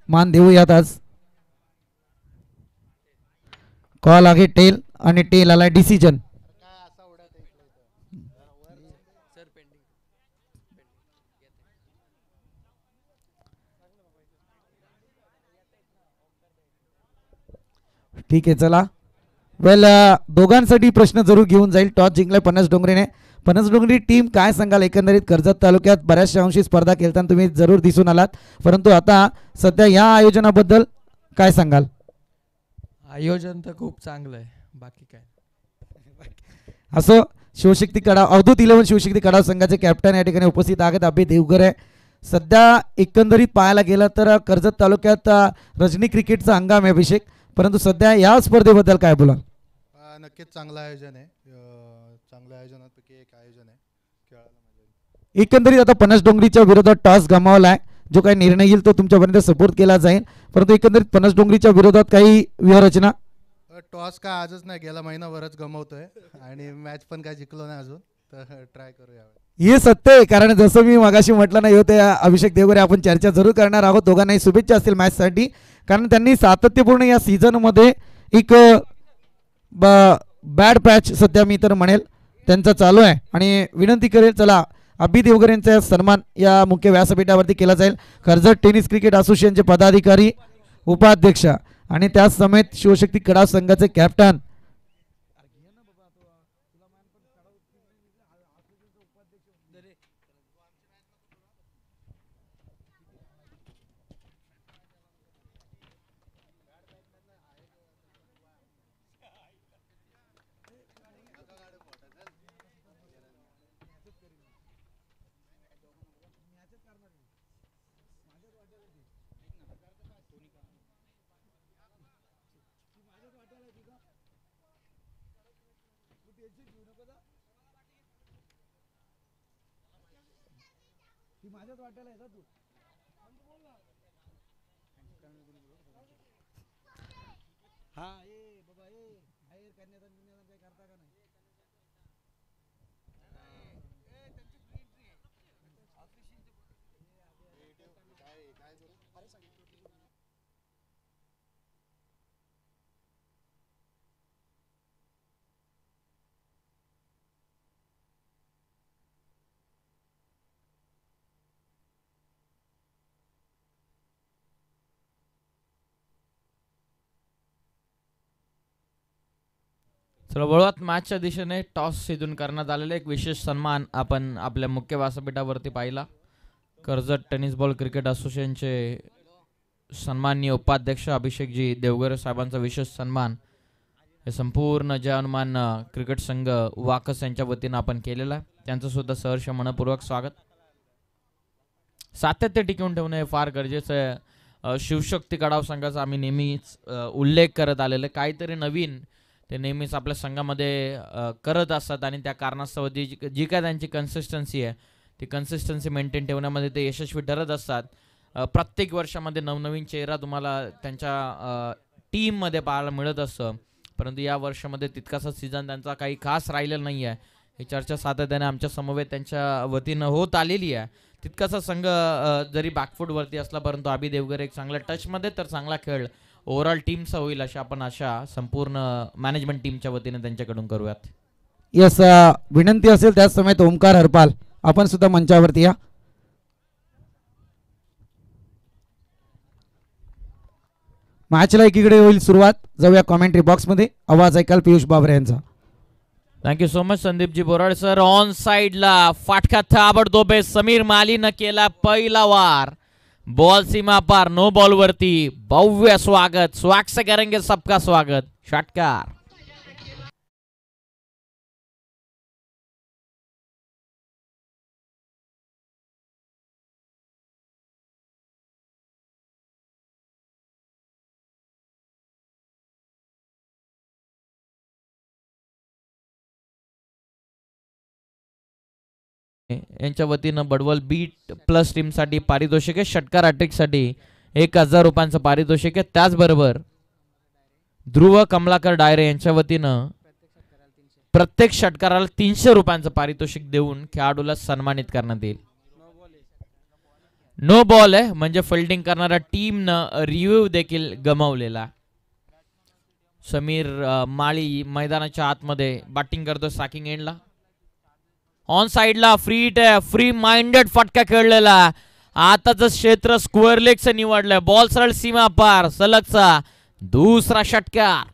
मान देऊयात. आज कॉल आहे टेल आणि टेल आला डिसिजन. ठीक आहे, चला वेल दोघांसाठी प्रश्न जरूर घेऊन जाईल. टॉस जिंकलाय फणस डोंगरीने. फणस डोंगरी टीम काय सांगाल? एकंदरीत कर्जत तालुक्यात बऱ्याचशा अंशी स्पर्धा खेळताना तुम्ही जरूर दिसून आलात, परंतु आता सध्या या आयोजनाबद्दल काय सांगाल? आयोजन तर खूप चांगलं आहे, बाकी काय. असो, शिवशक्ती कडाव अवधूत 11 शिवशक्ती कडाव संघाचे कॅप्टन या ठिकाणी उपस्थित आहेत अभि देवगरे. सध्या एकंदरीत पाहायला गेलं तर कर्जत तालुक्यात रजनी क्रिकेटचा हंगाम आहे अभिषेक, परंतु सध्या या स्पर्धेबद्दल काय बोलाल? नक्कीच चांगलं आयोजन आहे. चांगल्या आयोजनापैकी एक आयोजन आहे. खेळायला एकंदरीत आता फणस डोंगरीच्या विरोधात टॉस गमावलाय. जो काही निर्णय येईल तो तुमच्यापर्यंत सपोर्ट केला जाईल, परंतु एकंदरीत फणस डोंगरीच्या विरोधात काही व्यूहरचना? टॉस काय आजच नाही, गेला महिनाभरच गमवतोय आणि मॅच पण काय जिंकलो नाही अजून, तर ट्राय करूया. हे सत्य आहे, कारण जसं मी मगाशी म्हटलं नाही होते अभिषेक देवगरे, आपण चर्चा जरूर करणार आहोत. दोघांनाही शुभेच्छा असतील मॅचसाठी, कारण त्यांनी सातत्यपूर्ण या सीझनमध्ये एक बॅड पॅच सध्या मी तर म्हणेल त्यांचा चालू आहे. आणि विनंती करेल, चला अभि देवगरे यांचा सन्मान या मुख्य व्यासपीठावरती केला जाईल. कर्जत टेनिस क्रिकेट असोसिएशनचे पदाधिकारी, उपाध्यक्ष आणि त्याच समेत शिवशक्ती कडाव संघाचे कॅप्टन माझ्याच वाटायला येतात तू हा ए बाबा ए हायर कन्यादान काय करता का नाही? चला वळूयात मॅचच्या दिशेने. टॉस इथून करण्यात आलेले एक विशेष सन्मान आपण आपल्या मुख्य व्यासपीठावरती पाहिला. कर्जत टेनिस बॉल क्रिकेट असोसिएशनचे सन्माननीय उपाध्यक्ष अभिषेकजी देवगरे साहेबांचा विशेष सन्मान हे संपूर्ण जय हनुमान क्रिकेट संघ वाकस यांच्या वतीनं आपण केलेला आहे. त्यांचं सुद्धा सहर्ष मनपूर्वक स्वागत. सातत्य टिकवून ठेवणं हे फार गरजेचं आहे. शिवशक्ती कडाव संघाचा आम्ही नेहमीच उल्लेख करत आलेलं आहे. काहीतरी नवीन ते नेहमीच आपल्या संघामध्ये करत असतात आणि त्या कारणास्तव जी काय त्यांची कन्सिस्टन्सी आहे ती कन्सिस्टन्सी मेंटेन ठेवण्यामध्ये ते यशस्वी ठरत असतात. प्रत्येक वर्षामध्ये नवनवीन चेहरा तुम्हाला त्यांच्या टीममध्ये पाहायला मिळत असतं, परंतु या वर्षामध्ये तितकासा सीझन त्यांचा काही खास राहिलेला नाही आहे. ही चर्चा सातत्याने आमच्या समवेत त्यांच्या वतीनं होत आलेली आहे. तितकासा संघ जरी बॅकफूटवरती असला परंतु अभि देवगरे एक चांगल्या टचमध्ये तर चांगला खेळ ओव्हरऑल टीमचा होईल अशा आपण आशा संपूर्ण मॅनेजमेंट टीमच्या वतीने त्यांच्याकडून करूयात. यस, विनंती असेल त्याच समयात ओमकार हरपाल आपण सुद्धा मंचावरती या. मॅचला एकीकडे होईल सुरुवात. जाऊया कॉमेंट्री बॉक्समध्ये. आवाज ऐकाल पियुष बाबरे यांचा. थँक्यू सो मच संदीपजी बोराड सर. ऑन साइडला फाटका ताबडतोब समीर मालीनं केला पहिला वार. बॉल सीमा पार, नो बॉल वरती. भव्य स्वागत, स्वाग से करेंगे सबका स्वागत. षटकार. यांच्या वतीनं बडवल बीट प्लस टीमसाठी पारितोषिक आहे. षटकार हॅट्रिकसाठी 1000 रुपयांचं पारितोषिक आहे. त्याचबरोबर ध्रुव कमलाकर डायरे यांच्या वतीनं प्रत्येक षटकाराला 300 रुपयांचं पारितोषिक देऊन खेळाडूला सन्मानित करण्यात येईल. नो बॉल आहे म्हणजे फिल्डिंग करणाऱ्या टीमनं रिव्ह्यू देखील गमावलेला. समीर माळी मैदानाच्या आतमध्ये बॅटिंग करतो सॅकिंग एंडला. ऑन साइडला फ्री माइंडेड फटका खेळलेला. आताच क्षेत्र स्क्वेअर लेगचं निवडलंय. बॉल सरळ सीमा पार, सलगचा दुसरा षटकार.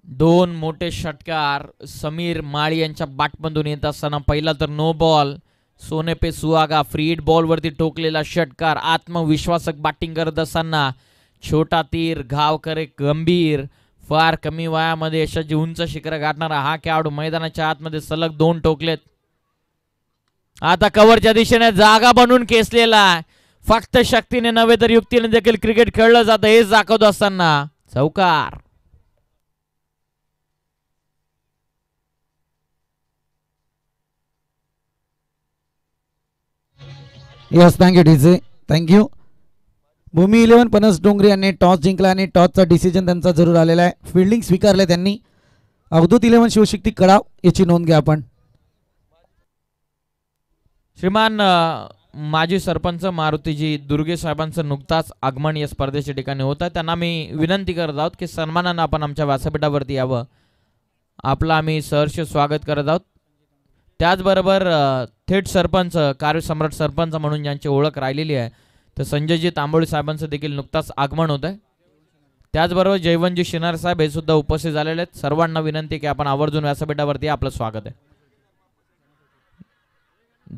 दोन मोठे षटकार समीर माळी यांच्या बॅटमधून येत असताना पहिला तर नो बॉल. सोने पे सुहागा फ्री हिट बॉल वरती ठोकलेला षटकार. आत्मविश्वासक बॅटिंग करत असताना छोटा तीर घाव करे गंभीर. फार कमी वयामध्ये यशाची उंच शिखर गाठणारा हा खेळाडू मैदानाच्या आतमध्ये सलग 2 ठोकलेत. आता कव्हरच्या दिशेने जागा बनवून केसलेला. फक्त शक्तीने नव्हे तर युक्तीने देखील क्रिकेट खेळलं जातं हेच दाखवत असताना चौकार. Yes, thank you DJ, thank you. Bhumi 11 पनस डोंगरे यांनी टॉस जिंकला आणि टॉसचा डिसिजन त्यांचा जरूर आलेला आहे. फिल्डिंग स्वीकारले त्यांनी. अवधूत 11 शिवशक्ती कडाव याची नोंद घ्या आपण. श्रीमान माजी सरपंच मारुतीजी दुर्गे साहेबांचं नुकताच आगमन या स्पर्धेच्या ठिकाणी होतं. त्यांना मी विनंती करत आहोत की सन्मानानं आपण आमच्या व्यासपीठावरती यावं. आपलं आम्ही सहर्ष स्वागत करत आहोत. त्याचबरोबर थेट सरपंच कार्यसम्राट सरपंच म्हणून ज्यांची ओळख राहिलेली आहे तर संजयजी तांबोळी साहेबांचं देखील नुकताच आगमन होत आहे. त्याचबरोबर जयवंतजी शिनार साहेब हे सुद्धा उपस्थित झालेले आहेत. सर्वांना विनंती की आपण आवर्जून व्यासपीठावरती आपलं स्वागत आहे.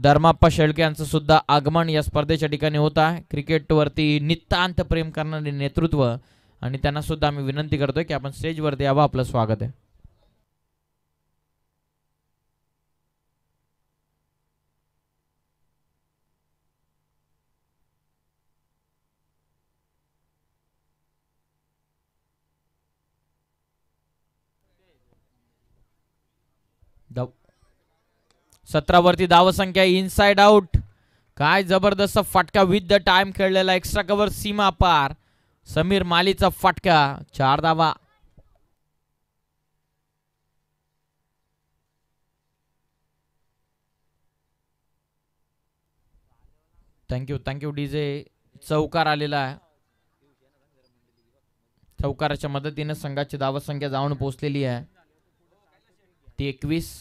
धर्माप्पा शेळके यांचं सुद्धा आगमन या स्पर्धेच्या ठिकाणी होत आहे. क्रिकेटवरती नितांत प्रेम करणारे नेतृत्व आणि त्यांना सुद्धा आम्ही विनंती करतोय की आपण स्टेजवरती यावं. आपलं स्वागत आहे. धाव 17 वरती धावसंख्या इनसाइड आउट. काय जबरदस्त फटका विथ द टाइम खेळलेला. एक्स्ट्रा कव्हर सीमा पार. समीर मालीचा फटका. 4 धावा. Thank you DJ. चौकार आलेला आहे. चौकाराच्या मदतीने संघाची धावसंख्या जाऊन पोहोचलेली आहे ती 21.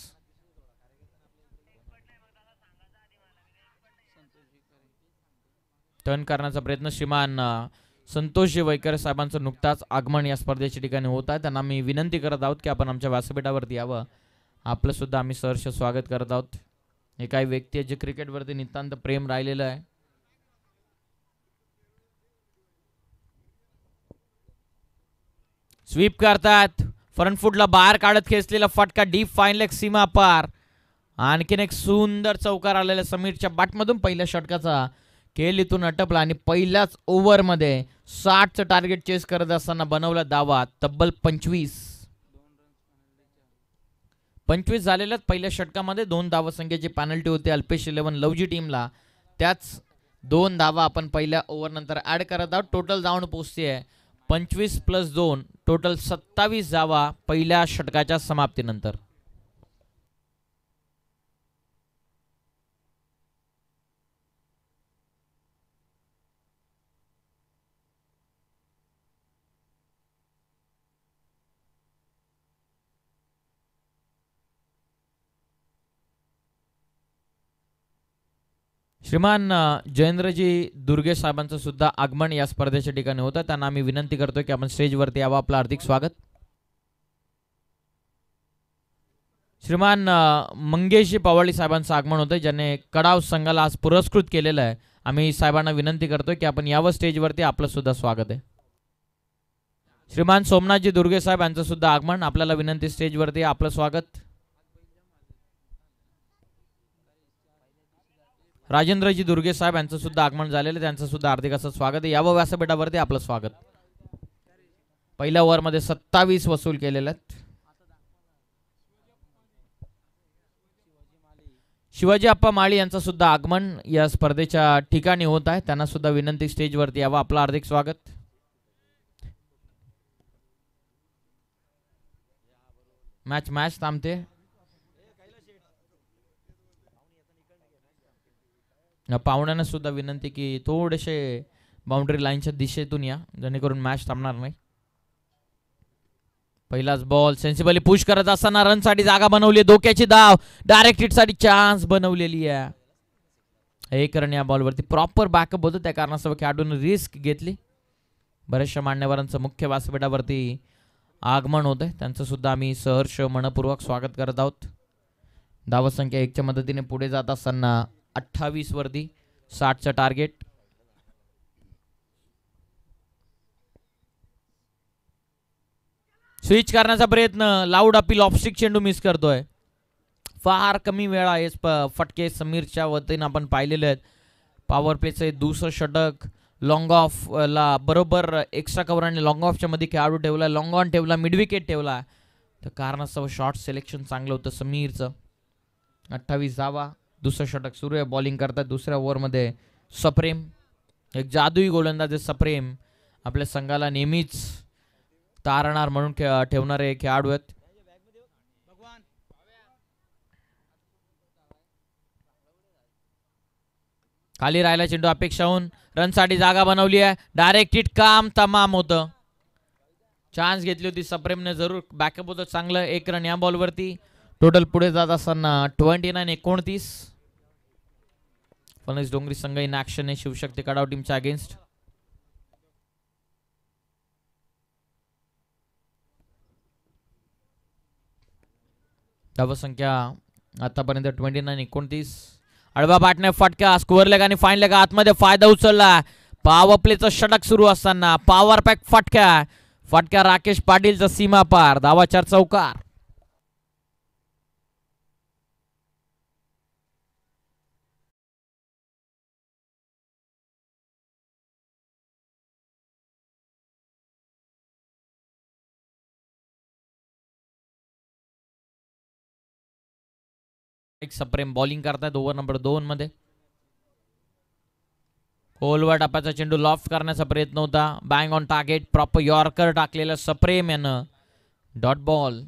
टर्न करण्याचा प्रयत्न श्रीमान संतोषजी वैकर साहेबांचं नुकताच आगमन या स्पर्धेच्या ठिकाणी होत आहे. त्यांना मी विनंती करत आहोत की आपण आमच्या व्यासपीठावरती यावं. आपलं सुद्धा आम्ही सहर्ष स्वागत करत आहोत. हे काही व्यक्ती आहे जे क्रिकेटवरती नितांत प्रेम राहिलेलं आहे. स्वीप करतात, फ्रंट फुटला बाहेर काढत खेचलेला फटका डीप फाईन लेग सीमा पार. आणखीन एक सुंदर चौकार आलेला समीरच्या बॅटमधून पहिल्या षटकाचा खेळ इथून अटपला आणि पहिल्याच ओव्हरमध्ये 60चं टार्गेट चेस करत असताना बनवला दावा तब्बल 25 झालेल्याच पहिल्या षटकामध्ये 2 धावसंख्येची पॅनल्टी होती अल्पेश 11 लवजी टीमला. त्याच 2 धावा आपण पहिल्या ओव्हर नंतर ऍड करत आहोत. टोटल धावून पोहोचते 25 + 2 टोटल 27 धावा पहिल्या षटकाच्या समाप्तीनंतर. श्रीमान जयेंद्रजी दुर्गे साहेबांचं सुद्धा आगमन या स्पर्धेच्या ठिकाणी होतं. त्यांना आम्ही विनंती करतो की आपण स्टेजवरती यावं. आपलं हार्दिक स्वागत. श्रीमान मंगेशजी पवाळी साहेबांचं आगमन होतं ज्याने कडाव संघाला आज पुरस्कृत केलेलं आहे. आम्ही साहेबांना विनंती करतो की आपण यावं स्टेजवरती. आपलं सुद्धा स्वागत आहे. श्रीमान सोमनाथजी दुर्गे साहेब यांचं सुद्धा आगमन. आपल्याला विनंती स्टेजवरती. आपलं स्वागत. राजेंद्रजी दुर्गे साहेब यांचं सुद्धा आगमन झालेलं, त्यांचं सुद्धा हार्दिक असं स्वागत आहे. यावं व्यासपीठावरती. आपलं स्वागत. पहिल्या ओव्हरमध्ये 27 वसूल केलेले आहेत. शिवाजी आप्पा माळी यांचं सुद्धा आगमन या स्पर्धेच्या ठिकाणी होत आहे. त्यांना सुद्धा विनंती स्टेजवरती यावं. आपलं हार्दिक स्वागत. मॅच थांबते. पाहुण्यांना सुद्धा विनंती की थोडेसे बाउंड्री लाईनच्या दिशेतून या जेणेकरून मॅच थांबणार नाही. पहिलाच बॉल सेन्सिबली पुश करत असताना रनसाठी जागा बनवली. धोक्याची धाव डायरेक्ट हिटसाठी चान्स बनवलेली आहे. 1 रन या बॉलवरती. प्रॉपर बॅकअप होतं त्या कारणास्तव खेळाडूंनी रिस्क घेतली. बऱ्याचशा मान्यवरांचं मुख्य व्यासपीठावरती आगमन होत आहे. त्यांचं सुद्धा आम्ही सहर्ष मनपूर्वक स्वागत करत आहोत. धावसंख्या 1च्या मदतीने पुढे जात असताना 28 वरती 60चं टार्गेट. स्विच करण्याचा प्रयत्न. Loud appeal. ऑफस्टिक चेंडू मिस करतोय. फार कमी वेळा हे फटके समीरच्या वतीनं आपण पाहिलेले आहेत. पॉवर प्लेचं दुसरं षटक. लॉंग ऑफ ला बरोबर एक्स्ट्रा कव्हर आणि लॉंग ऑफच्या मध्ये खेळाडू ठेवला. लॉंग ऑन ठेवला. मिड विकेट ठेवला. तर कारणास्तव शॉर्ट सिलेक्शन चांगलं होतं समीरचं. 28 धावा. दुसरं षटक सुरू आहे. बॉलिंग करतात दुसऱ्या ओव्हरमध्ये सप्रेम. एक जादुई गोलंदाज सप्रेम. आपल्या संघाला नेहमीच तारणार म्हणून ठेवणारे खेळाडू आहेत. खाली राहिला चेंडू अपेक्षाहून रनसाठी जागा बनवली आहे. Direct hit. काम तमाम होतं. चान्स घेतली होती सप्रेमने. जरूर बॅकअप होतं चांगलं. 1 रन या बॉलवरती. टोटल पुढे जात असताना 29-29. फलंदाज डोंगरी संघ इन ऍक्शन आहे शिवशक्ती कडाव टीमच्या अगेन्स्ट. धावसंख्या आतापर्यंत 29-29. अडवा बाटने फटका. स्क्वेअर लेग आणि फाईन लेग आतमध्ये फायदा उचलला. पॉवर प्लेचं षटक सुरू असताना पॉवर पॅक फटका राकेश पाटीलचा सीमा पार. धावा 4 चौकार. एक सप्रेम बॉलिंग करतायत ओव्हर नंबर 2 मध्ये. खोलवर टप्प्याचा चेंडू लॉफ्ट करण्याचा प्रयत्न होता. Bang on target. Proper yorker टाकलेलं सप्रेम यानं. Dot ball.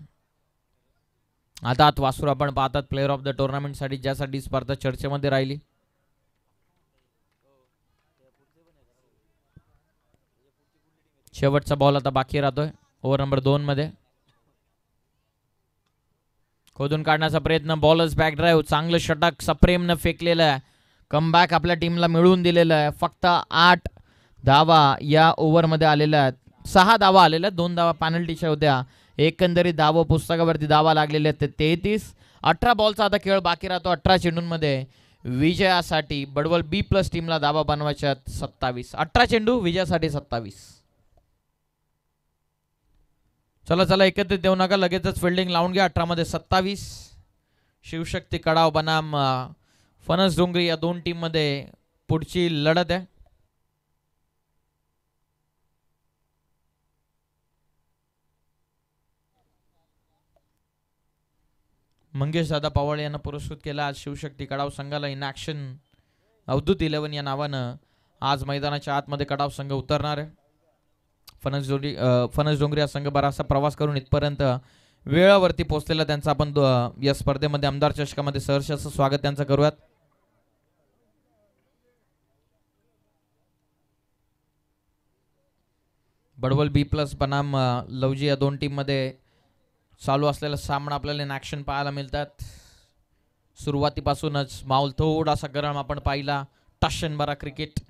आता वासुर आपण पाहतात प्लेअर ऑफ द टुर्नामेंट साठी ज्यासाठी स्पर्धा चर्चेमध्ये राहिली. शेवटचा बॉल आता बाकी राहतोय ओव्हर नंबर 2 मध्ये. खोदून काढण्याचा प्रयत्न, बॉलर्स बॅक ड्राईव्ह, चांगलं षटक सप्रेमनं फेकलेलं आहे. कमबॅक आपल्या टीमला मिळवून दिलेलं आहे. फक्त 8 धावा या ओव्हरमध्ये आलेल्या आहेत. 6 धावा आलेल्या आहेत, 2 धावा पॅनल्टीच्या होत्या. एकंदरीत धावा पुस्तकावरती धावा लागलेल्या आहेत ते 33. 18 बॉलचा आता खेळ बाकी राहतो. 18 चेंडूंमध्ये विजयासाठी बडवल बी प्लस टीमला धावा बनवायच्या आहेत 27. 18 चेंडू विजयासाठी 27. चला चला एकत्रित देऊ नका, लगेचच फिल्डिंग लावून घ्या. 18 मध्ये 27. शिवशक्ती कडाव बनाम फणस डोंगरी या दोन टीम मध्ये पुढची लढत आहे. मंगेश दादा पवाळ यांना पुरस्कृत केला. आज शिवशक्ती कडाव संघाला इन ॲक्शन अवधूत 11 या नावानं आज मैदानाच्या आतमध्ये कडाव संघ उतरणार आहे. फणस डोंगरी हा संघ बराचसा प्रवास करून इथपर्यंत वेळावरती पोहोचलेला त्यांचा आपण या स्पर्धेमध्ये आमदार चषकामध्ये सहर्ष असं स्वागत त्यांचं करूयात. बडवल बी प्लस बनाम लवजी या दोन टीम मध्ये चालू असलेला सामना आपल्याला इन ॲक्शन पाहायला मिळतात. सुरुवातीपासूनच माहोल थोडासा गरम आपण पाहिला. टशनबरा क्रिकेट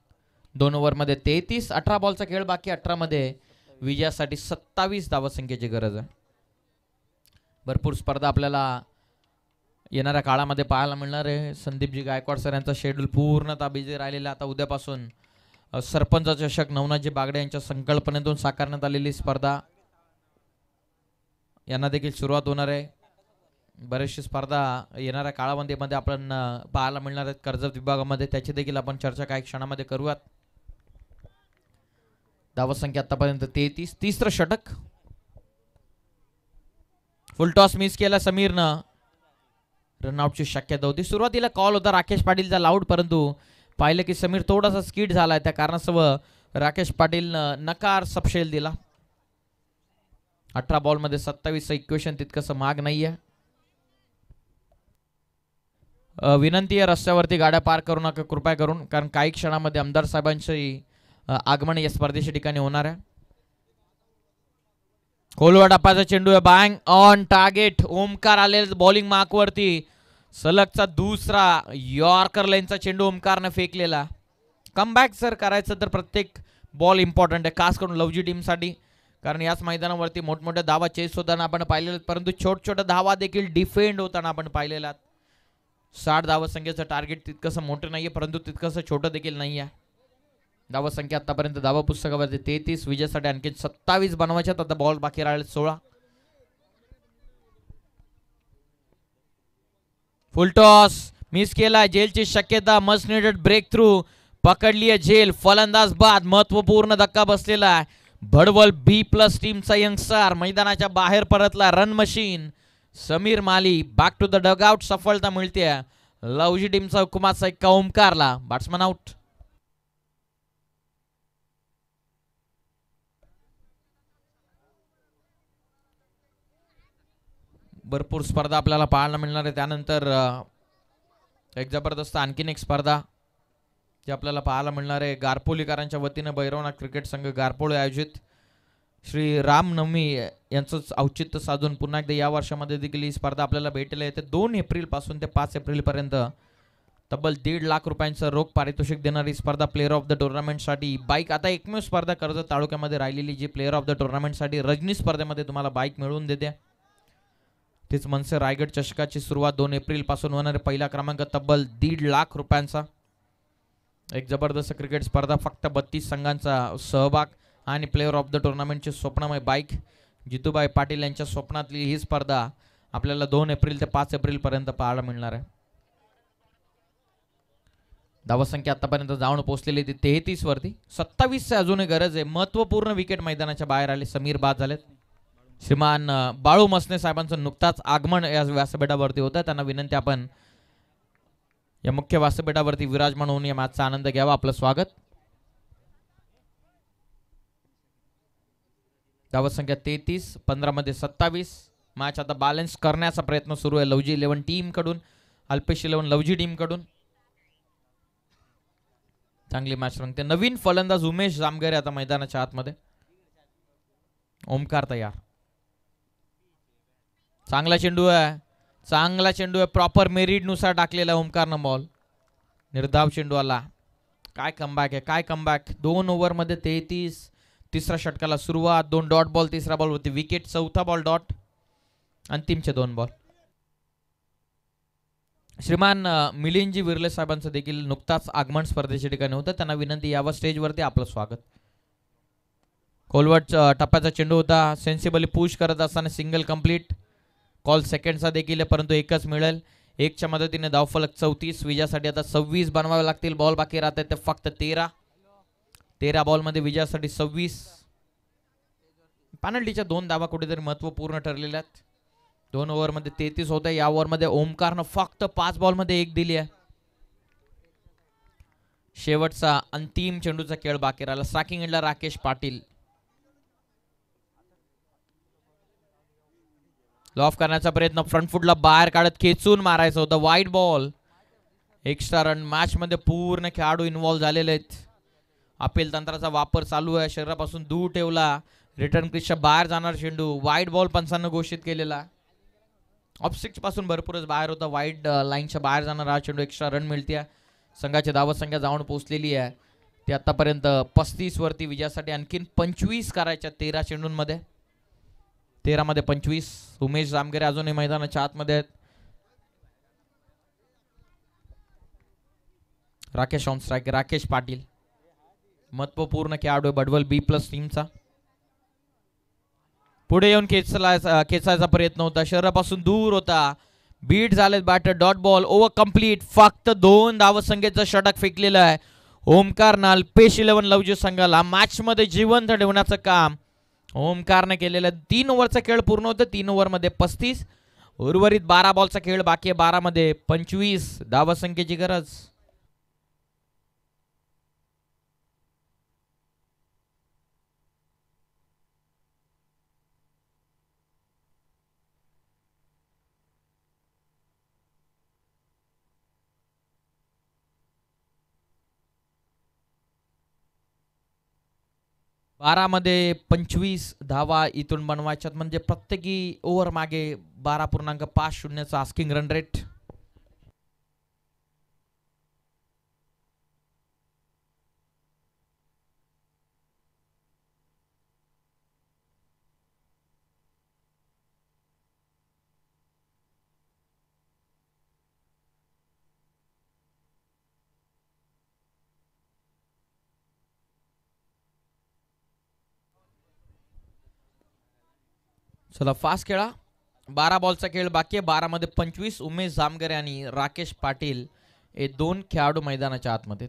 2 ओव्हरमध्ये 33. 18 बॉलचा खेळ बाकी. 18 मध्ये विजयासाठी 27 धावसंख्येची गरज आहे. भरपूर स्पर्धा आपल्याला येणाऱ्या काळामध्ये पाहायला मिळणार आहे. संदीपजी गायकवाड सर यांचा शेड्यूल पूर्णतः बिझी राहिलेला. आता उद्यापासून सरपंच चषक नवनाथजी बागडे यांच्या संकल्पनेतून साकारण्यात आलेली स्पर्धा यांना देखील सुरुवात होणार आहे. बरेचशी स्पर्धा येणाऱ्या काळामध्ये आपण पाहायला मिळणार आहेत कर्जत विभागामध्ये. त्याची देखील आपण चर्चा काही क्षणामध्ये करूयात. धावसंख्या आतापर्यंत 33. तिसरं षटक. फुल टॉस मिस केला समीरनं. रनआउटची शक्यता होती. सुरुवातीला कॉल होता राकेश पाटीलचा लाऊड, परंतु पाहिलं की समीर थोडासा स्किड झालाय. त्या कारणास्तव राकेश पाटीलनं नकार सपशेल दिला. 18 बॉलमध्ये 27 इक्वेशन तितकंसं महाग नाहीये. विनंती आहे रस्त्यावरती गाड्या पार करू नका कृपया करून, कारण काही क्षणामध्ये आमदार साहेबांचे आगमन या स्पर्धेच्या ठिकाणी होणार आहे. खोलवा टप्प्याचा चेंडू आहे. Bang on target. ओमकार आलेला बॉलिंग मार्क वरती. सलगचा दुसरा यॉर्कर लाईनचा चेंडू ओमकारने फेकलेला. कमबॅक जर करायचं तर प्रत्येक बॉल इम्पॉर्टंट आहे, खास करून लवजी टीमसाठी, कारण याच मैदानावरती मोठमोठ्या धावा चेस होताना आपण पाहिलेले, परंतु छोट्या धावा देखील डिफेंड होताना आपण पाहिलेला. 60 धावसंख्येचं टार्गेट तितकंसं मोठं नाहीये, परंतु तितकंसं छोटं देखील नाही आहे. धावसंख्या आतापर्यंत धावा पुस्तकावरती 33. विजयासाठी आणखी 27 बनवायच्यात. आता बॉल बाकी राहिले 16. फुल टॉस मिस केला. जेलची शक्यता. Must needed break through. पकडली आहे झेल. फलंदाज बाद. महत्वपूर्ण धक्का बसलेला आहे. भडवल बी प्लस टीमचा यंगस्टर मैदानाच्या बाहेर परतला. Run machine Sameer Mali back to the dugout. सफलता मिळते लवजी टीमचा हुकुमाचा एक्का ओमकारला. Batsman out. भरपूर स्पर्धा आपल्याला पाहायला मिळणार आहे. त्यानंतर एक जबरदस्त आणखीन एक स्पर्धा जी आपल्याला पाहायला मिळणार आहे. गारपोलीकरांच्या वतीने भैरवनाथ क्रिकेट संघ गारपोळी आयोजित श्री रामनवमी यांचं औचित्य साधून पुन्हा एकदा या वर्षामध्ये देखील ही स्पर्धा आपल्याला भेटेल येते. 2 एप्रिल पासून ते 5 एप्रिल पर्यंत तब्बल 1.5 लाख रुपयांचं रोख पारितोषिक देणारी स्पर्धा प्लेअर ऑफ द टुर्नामेंटसाठी बाईक. आता एकमेव स्पर्धा कर्जत तालुक्यामध्ये राहिलेली जी प्लेअर ऑफ द टुर्नामेंटसाठी रजनी स्पर्धेमध्ये तुम्हाला बाईक मिळवून देते. तीच मनसे रायगड चषकाची सुरुवात 2 एप्रिल पासून होणार आहे. पहिला क्रमांक तब्बल 1.5 लाख रुपयांचा. एक जबरदस्त क्रिकेट स्पर्धा. फक्त 32 संघांचा सहभाग आणि प्लेअर ऑफ द टुर्नामेंटचे स्वप्नमय बाईक. जितूबाई पाटील यांच्या स्वप्नातली ही स्पर्धा आपल्याला 2 एप्रिल ते 5 एप्रिल पर्यंत पाहायला मिळणार आहे. धावसंख्या आतापर्यंत जाऊन पोहोचलेली ती 33 वरती. 27ची अजूनही गरज आहे. महत्वपूर्ण विकेट मैदानाच्या बाहेर आले. समीर बाद झालेत. श्रीमान बाळू मसने साहेबांचं नुकताच आगमन या व्यासपीठावरती होतं. त्यांना विनंती आपण या मुख्य व्यासपीठावरती विराजमान होऊन या मॅचचा आनंद घ्यावा. आपलं स्वागत. धावसंख्या 33. 15 मध्ये 27. मॅच आता बॅलन्स करण्याचा प्रयत्न सुरू आहे लवजी 11 टीम कडून. अल्पेश 11 लवजी टीम कडून. चांगली मॅच रंगते. नवीन फलंदाज उमेश जामगरे आता मैदानाच्या आतमध्ये. ओमकार तयार. चांगला चेंडू आहे, चांगला चेंडू आहे, प्रॉपर मेरिट नुसार टाकलेला ओमकारनं बॉल. निर्धाव चेंडू आला. काय कमबॅक आहे, काय कमबॅक. 2 ओव्हरमध्ये 33. तिसऱ्या षटकाला सुरुवात. 2 डॉट बॉल, तिसरा बॉल होती विकेट, चौथा बॉल डॉट, अंतिमचे 2 बॉल. श्रीमान मिलिंदजी विर्ले साहेबांचं देखील नुकताच आगमन स्पर्धेच्या ठिकाणी होतं. त्यांना विनंती, यावं स्टेजवरती, आपलं स्वागत. कोलवट टप्प्याचा चेंडू होता, सेन्सिबली पुश करत असताना सिंगल कंप्लीट. कॉल सेकंडचा देखील आहे, परंतु एकच मिळेल. 1च्या मदतीने धावफलक 34. विजयासाठी आता 26 बनवावे लागतील. बॉल बाकी राहत आहेत ते फक्त 13 बॉलमध्ये विजयासाठी 26. पेनल्टीच्या 2 धावा कुठेतरी महत्वपूर्ण ठरलेल्या आहेत. 2 ओव्हरमध्ये 33 होत आहे. या ओव्हरमध्ये ओमकारनं फक्त 5 बॉलमध्ये 1 दिली आहे. शेवटचा अंतिम चेंडूचा खेळ बाकी राहिला. स्ट्रायकिंग एंडला राकेश पाटील. लॉफ करण्याचा प्रयत्न, फ्रंट फुटला बाहेर काढत खेचून मारायचं होतं. Wide ball. Extra run. Match मध्ये पूर्ण खेळाडू इन्व्हॉल्व झालेले आहेत. अपील तंत्राचा वापर चालू आहे. शरीरापासून दूर ठेवला. रिटर्न क्रिजच्या बाहेर जाणार चेंडू. वाईड बॉल पंचांना घोषित केलेला. ऑफ स्टिक्स पासून भरपूरच बाहेर होता. वाईड लाईनच्या बाहेर जाणार हा चेंडू. एक्स्ट्रा रन मिळते. संघाची धावत संख्या जाऊन पोहोचलेली आहे. ते आतापर्यंत 35 वरती. विजयासाठी आणखीन 25 करायच्या 13 चेंडूंमध्ये. 13 मध्ये 25. उमेश जामगिरे अजूनही मैदानाच्या आतमध्ये आहेत. Rakesh on strike. राकेश पाटील महत्वपूर्ण खेळाडू बडवल B+ टीमचा. पुढे येऊन खेचायचा प्रयत्न होता. शरीरापासून दूर होता. बीट झालेत batter. Dot ball. Over complete. फक्त 2 धावसंख्येचं षटक फेकलेलं आहे ओमकारनं अल्पेश 11 लवजी संघाला मॅच मध्ये जिवंत ठेवण्याचं काम ओमकारने केलेलं. 3 ओव्हरचा खेळ पूर्ण होतं. 3 ओव्हरमध्ये 35. उर्वरित 12 बॉलचा खेळ बाकी आहे. 12 मध्ये 25 धावसंख्येची गरज. बारा मध्ये 25 धावा इथून बनवायच्यात. म्हणजे प्रत्येकी ओव्हर मागे 12.50 आस्किंग रन रेट. चला फास्ट खेळा. 12 बॉलचा खेळ बाकी आहे. 12 मध्ये 25. उमेश जामगिरे आणि राकेश पाटील हे 2 खेळाडू मैदानाच्या आतमध्ये.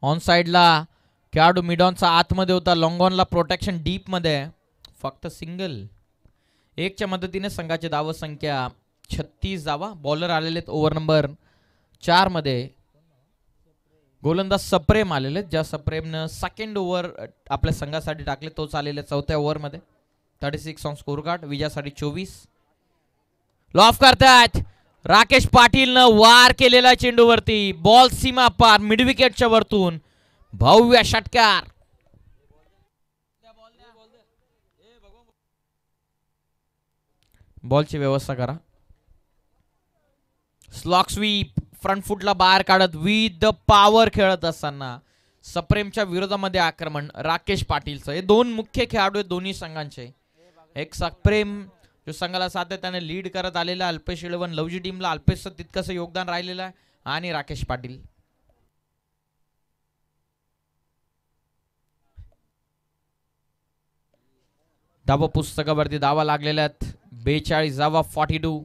ऑन साइडला खेळाडू मिडॉनचा आतमध्ये होता. लॉंगॉनला प्रोटेक्शन डीप मध्ये. फक्त सिंगल. 1च्या मदतीने संघाची धाव संख्या 36 धावा. बॉलर आलेले ओव्हर नंबर 4 मध्ये. गोलंदाज सप्रेम आलेले, ज्या सप्रेमनं 2nd ओव्हर आपल्या संघासाठी टाकले. तोच आलेले 4थ्या ओव्हरमध्ये. 36 ऑन स्कोर कार्ड. विजयासाठी 24. लॉफ करतात. राकेश पाटीलनं वार केलेला चेंडूवरती. बॉल सीमा पार मिड विकेटच्या वरतून. भव्य षटकार. बॉलची व्यवस्था करा. Slog sweep. फ्रंट फुटला बाहेर काढत विथ द पॉवर खेळत असताना सप्रेमच्या विरोधामध्ये आक्रमण राकेश पाटीलचं. हे 2 मुख्य खेळाडू आहेत दोन्ही संघांचे. एक सप्रेम जो संघाला सातत्याने लीड करत आलेला. अल्पेश 11 लवजी टीमला अल्पेशचं तितकंसं योगदान राहिलेलं आहे. आणि राकेश पाटील. धावा पुस्तकावरती धावा लागलेल्या आहेत. 42 धावा. 42.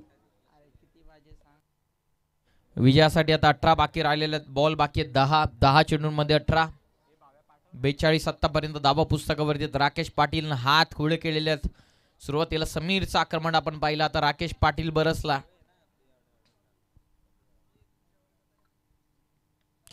विजयासाठी आता 18 बाकी राहिलेले आहेत. बॉल बाकी आहेत 10 चेंडूंमध्ये 18. 42 आतापर्यंत धावा पुस्तकावरती. राकेश पाटीलनं हात खुले केलेले आहेत. सुरुवातीला समीरचं आक्रमण आपण पाहिलं. आता राकेश पाटील बरसला.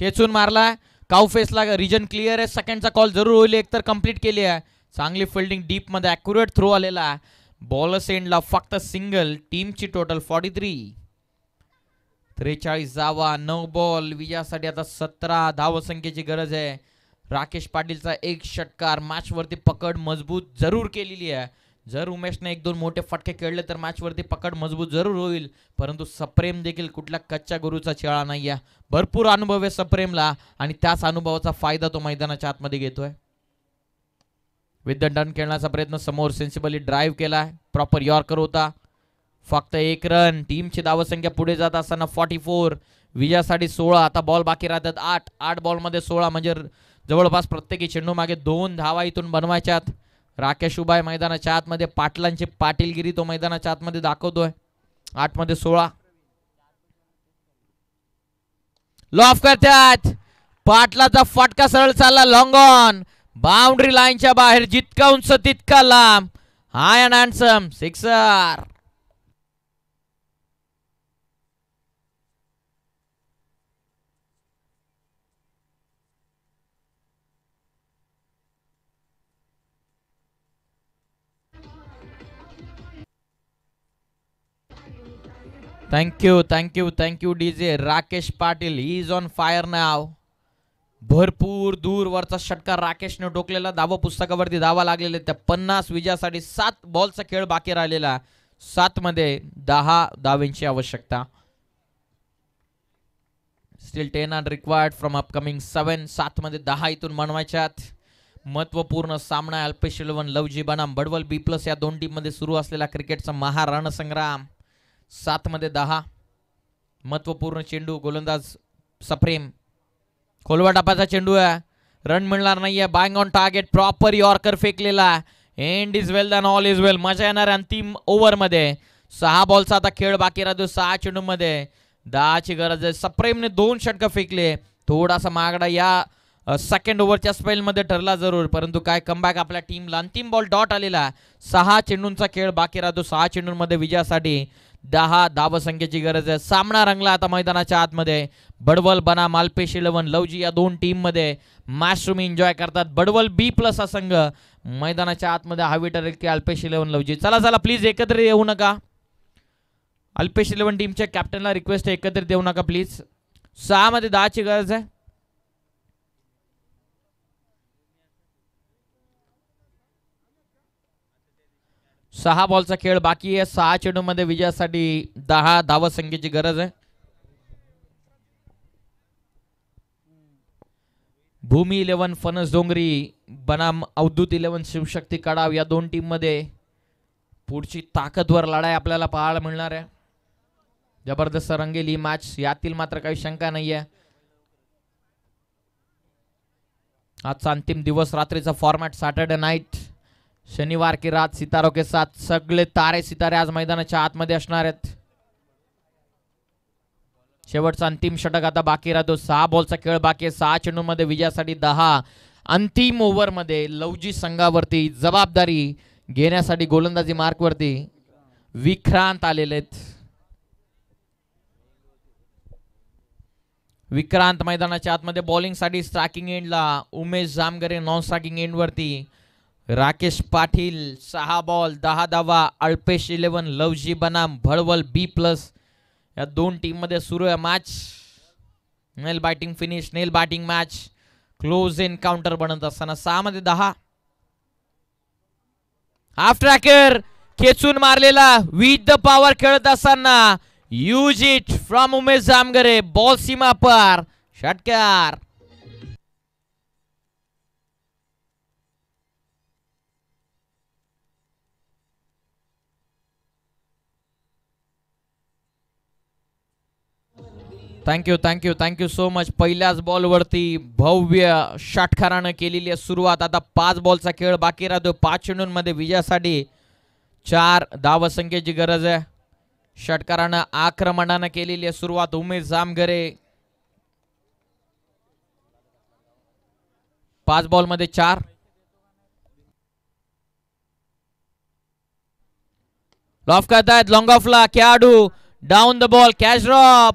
खेचून मारला. काउफेसला रिजन क्लिअर आहे, सेकंडचा कॉल जरूर होईल, एकतर कंप्लीट केली आहे. चांगली फिल्डिंग डीप मध्ये, ॲक्युरेट थ्रो आलेला आहे. बॉलर सेंडला फक्त सिंगल. टीमची टोटल 43. 43 धावा, 9 बॉल. विजयासाठी आता 17 धावसंख्येची गरज आहे. राकेश पाटीलचा एक षटकार मॅचवरती पकड मजबूत जरूर केलेली आहे. जर उमेशने 1-2 मोठे फटके खेळले तर मॅचवरती पकड मजबूत जरूर होईल, परंतु सप्रेम देखील कुठल्या कच्च्या गुरुचा चेळा नाही आहे. भरपूर अनुभव आहे सप्रेमला आणि त्याच अनुभवाचा फायदा तो मैदानाच्या आतमध्ये घेतोय. विथ द डन खेळण्याचा प्रयत्न, समोर सेन्सिबली ड्राईव्ह केलाय, प्रॉपर यॉर्कर होता. फक्त 1 रन. टीमची धावसंख्या पुढे जात असताना 44. विजयासाठी 16. आता बॉल बाकी राहतात 8. 8 बॉलमध्ये 16 म्हणजे जवळपास प्रत्येकी चेंडू मागे 2 धावा इथून बनवायच्यात. राकेश उभा आहे मैदानाच्या आतमध्ये. पाटलांची पाटीलगिरी तो मैदानाच्या आतमध्ये दाखवतोय. 8 मध्ये 16. लॉफ करतात. पाटलाचा फटका सरळ चालला लॉंग ऑन. बाउंड्री लाईनच्या बाहेर, जितका उंच तितका लांब. High and handsome sixer. Thank you DJ. Rakesh Patil is on fire नाव. भरपूर दूरवरचा षटकार राकेशने टोकलेला. धावा पुस्तकावरती धावा लागलेले. त्या 50 विजयासाठी 7 बॉलचा खेळ बाकी राहिलेला. 7 मध्ये 10 धावांची आवश्यकता. Steel 10 run required from upcoming 7. 7 मध्ये 10 इथून बनवायच्यात. महत्वपूर्ण सामना अल्पेश इलेव्हन लवजी बनाम बडवल B+ या दोन टीम मध्ये सुरू असलेला क्रिकेटचा महारणसंग्राम. 7 मध्ये 10. महत्वपूर्ण चेंडू. गोलंदाज सप्रेम. खोलवा टपाचा चेंडू आहे. रन मिळणार नाहीये. Bang on target. Proper yorker फेकलेला. End is well than all is well. मजा येणार अंतिम ओव्हर मध्ये. 6 बॉलचा आता खेळ बाकी राहतो. 6 चेंडू मध्ये 10ची गरज आहे. सप्रेमने 2 षटक फेकले. थोडासा मागडा या सेकंड ओव्हरच्या स्पेलमध्ये ठरला जरूर, परंतु काय कमबॅक आपल्या टीमला. अंतिम बॉल डॉट आलेला. 6 चेंडूंचा खेळ बाकी राहतो. 6 चेंडूंमध्ये विजयासाठी 10 धावसंख्येची गरज आहे. सामना रंगला आता मैदानाच्या आतमध्ये. बडवल बनाम अल्पेश इलेव्हन लवजी या दोन टीम मध्ये मॅच तुम्ही एन्जॉय करतात. बडवल B+ हा संघ मैदानाच्या आतमध्ये हवी ठरेल की अल्पेश इलेव्हन लवजी. चला प्लीज एकत्र येऊ नका. अल्पेश इलेव्हन टीमच्या कॅप्टनला रिक्वेस्ट आहे, एकत्रित येऊ नका प्लीज. 6 मध्ये 10ची गरज आहे. सहा बॉलचा खेळ बाकी आहे. 6 चेंडूमध्ये विजयासाठी 10 धावसंख्येची गरज आहे. भूमी इलेव्हन फणस डोंगरी बनाम अवधूत इलेव्हन शिवशक्ती कडाव या दोन टीम मध्ये पुढची ताकदवर लढाई आपल्याला पाहायला मिळणार आहे. जबरदस्त रंगेली मॅच, यातील मात्र काही शंका नाहीये. आजचा अंतिम दिवस, रात्रीचा फॉर्मॅट सॅटर्डे नाईट, शनिवार की रात सितारों के साथ. सगळे तारे सितारे आज मैदानाच्या आतमध्ये असणार आहेत. शेवटचा अंतिम षटक आता बाकी राहतो. 6 बॉलचा खेळ बाकी आहे. 6 चेंडूमध्ये विजयासाठी 10. अंतिम ओव्हर मध्ये लवजी संघावरती जबाबदारी घेण्यासाठी गोलंदाजी मार्कवरती विक्रांत आलेले आहेत. विक्रांत मैदानाच्या आतमध्ये बॉलिंग साठी. स्ट्रायकिंग एंडला उमेश जामगरे, नॉन स्ट्रायकिंग एंड वरती राकेश पाटील. 6 बॉल 10 धावा. अल्पेश इलेव्हन लवजी बनाम भडवल B+ या दोन टीम मध्ये सुरू आहे मॅच. नेल बॅटिंग फिनिश, नेल बॅटिंग मॅच, क्लोज एन्काउंटर बनत असताना 6 मध्ये 10. हाफ ट्रॅकर खेचून मारलेला विथ द पॉवर खेळत असताना use it from Umesh Jamgare. Ball सीमा पार, षटकार. Thank you so much. पहिल्याच बॉलवरती भव्य षटकारानं केलेली आहे सुरुवात. आता 5 बॉलचा खेळ बाकी राहतो. 5 चेंडूंमध्ये विजयासाठी 4 धावसंख्येची गरज आहे. षटकारानं आक्रमणानं केलेली आहे सुरुवात. उमेश जामगरे 5 बॉलमध्ये 4. लॉफ करतायत लॉंग ऑफला खेळाडू. Down the ball, catch drop.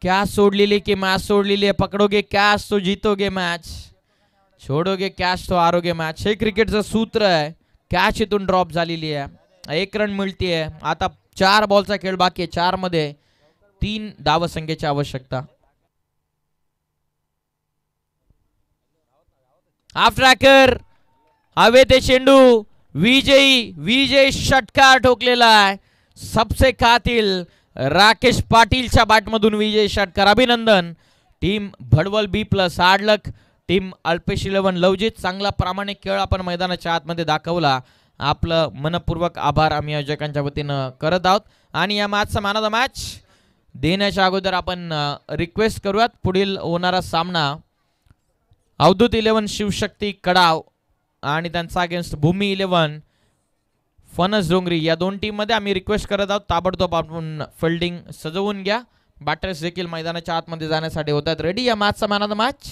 Catch सोडलेली की मॅच सोडलेली आहे. पकडोगे कॅच तो जीतोगे मॅच, छोडोगे कॅच तो हारोगे मॅच. हे क्रिकेटचं सूत्र आहे. कॅच इथून ड्रॉप झालेली आहे, 1 रन मिळतीये. आता 4 बॉलचा खेळ बाकी आहे. 4 मध्ये 3 धावसंख्येची आवश्यकता. हाफ ट्रॅकर हवे ते चेंडू, विजयी षटकार ठोकलेला आहे. सबसे कातिल राकेश पाटीलच्या बॅटमधून विजयी षटकार. अभिनंदन टीम भडवल B+, हार्ड लक टीम अल्पेश 11 लवजित. चांगला प्रामाणिक खेळ आपण मैदानाच्या आतमध्ये दाखवला. आपलं मनपूर्वक आभार आम्ही आयोजकांच्या वतीनं करत आहोत. आणि या मॅचचा मॅन ऑफ द मॅच देण्याच्या अगोदर आपण रिक्वेस्ट करूयात. पुढील होणारा सामना अवधूत 11 शिवशक्ती कडाव आणि त्यांचा अगेन्स्ट भूमी 11 फणस डोंगरी, या 2 टीम मध्ये आम्ही रिक्वेस्ट करत आहोत ताबडतोब आपण फिल्डिंग सजवून घ्या. बॅटर्स देखील मैदानाच्या आतमध्ये जाण्यासाठी होतात रेडी. या मॅचचा मॅन ऑफ द मॅच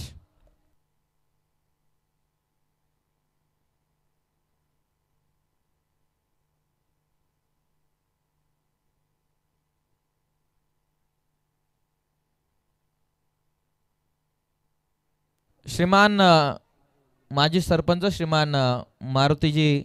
श्रीमान माजी सरपंच श्रीमान मारुतीजी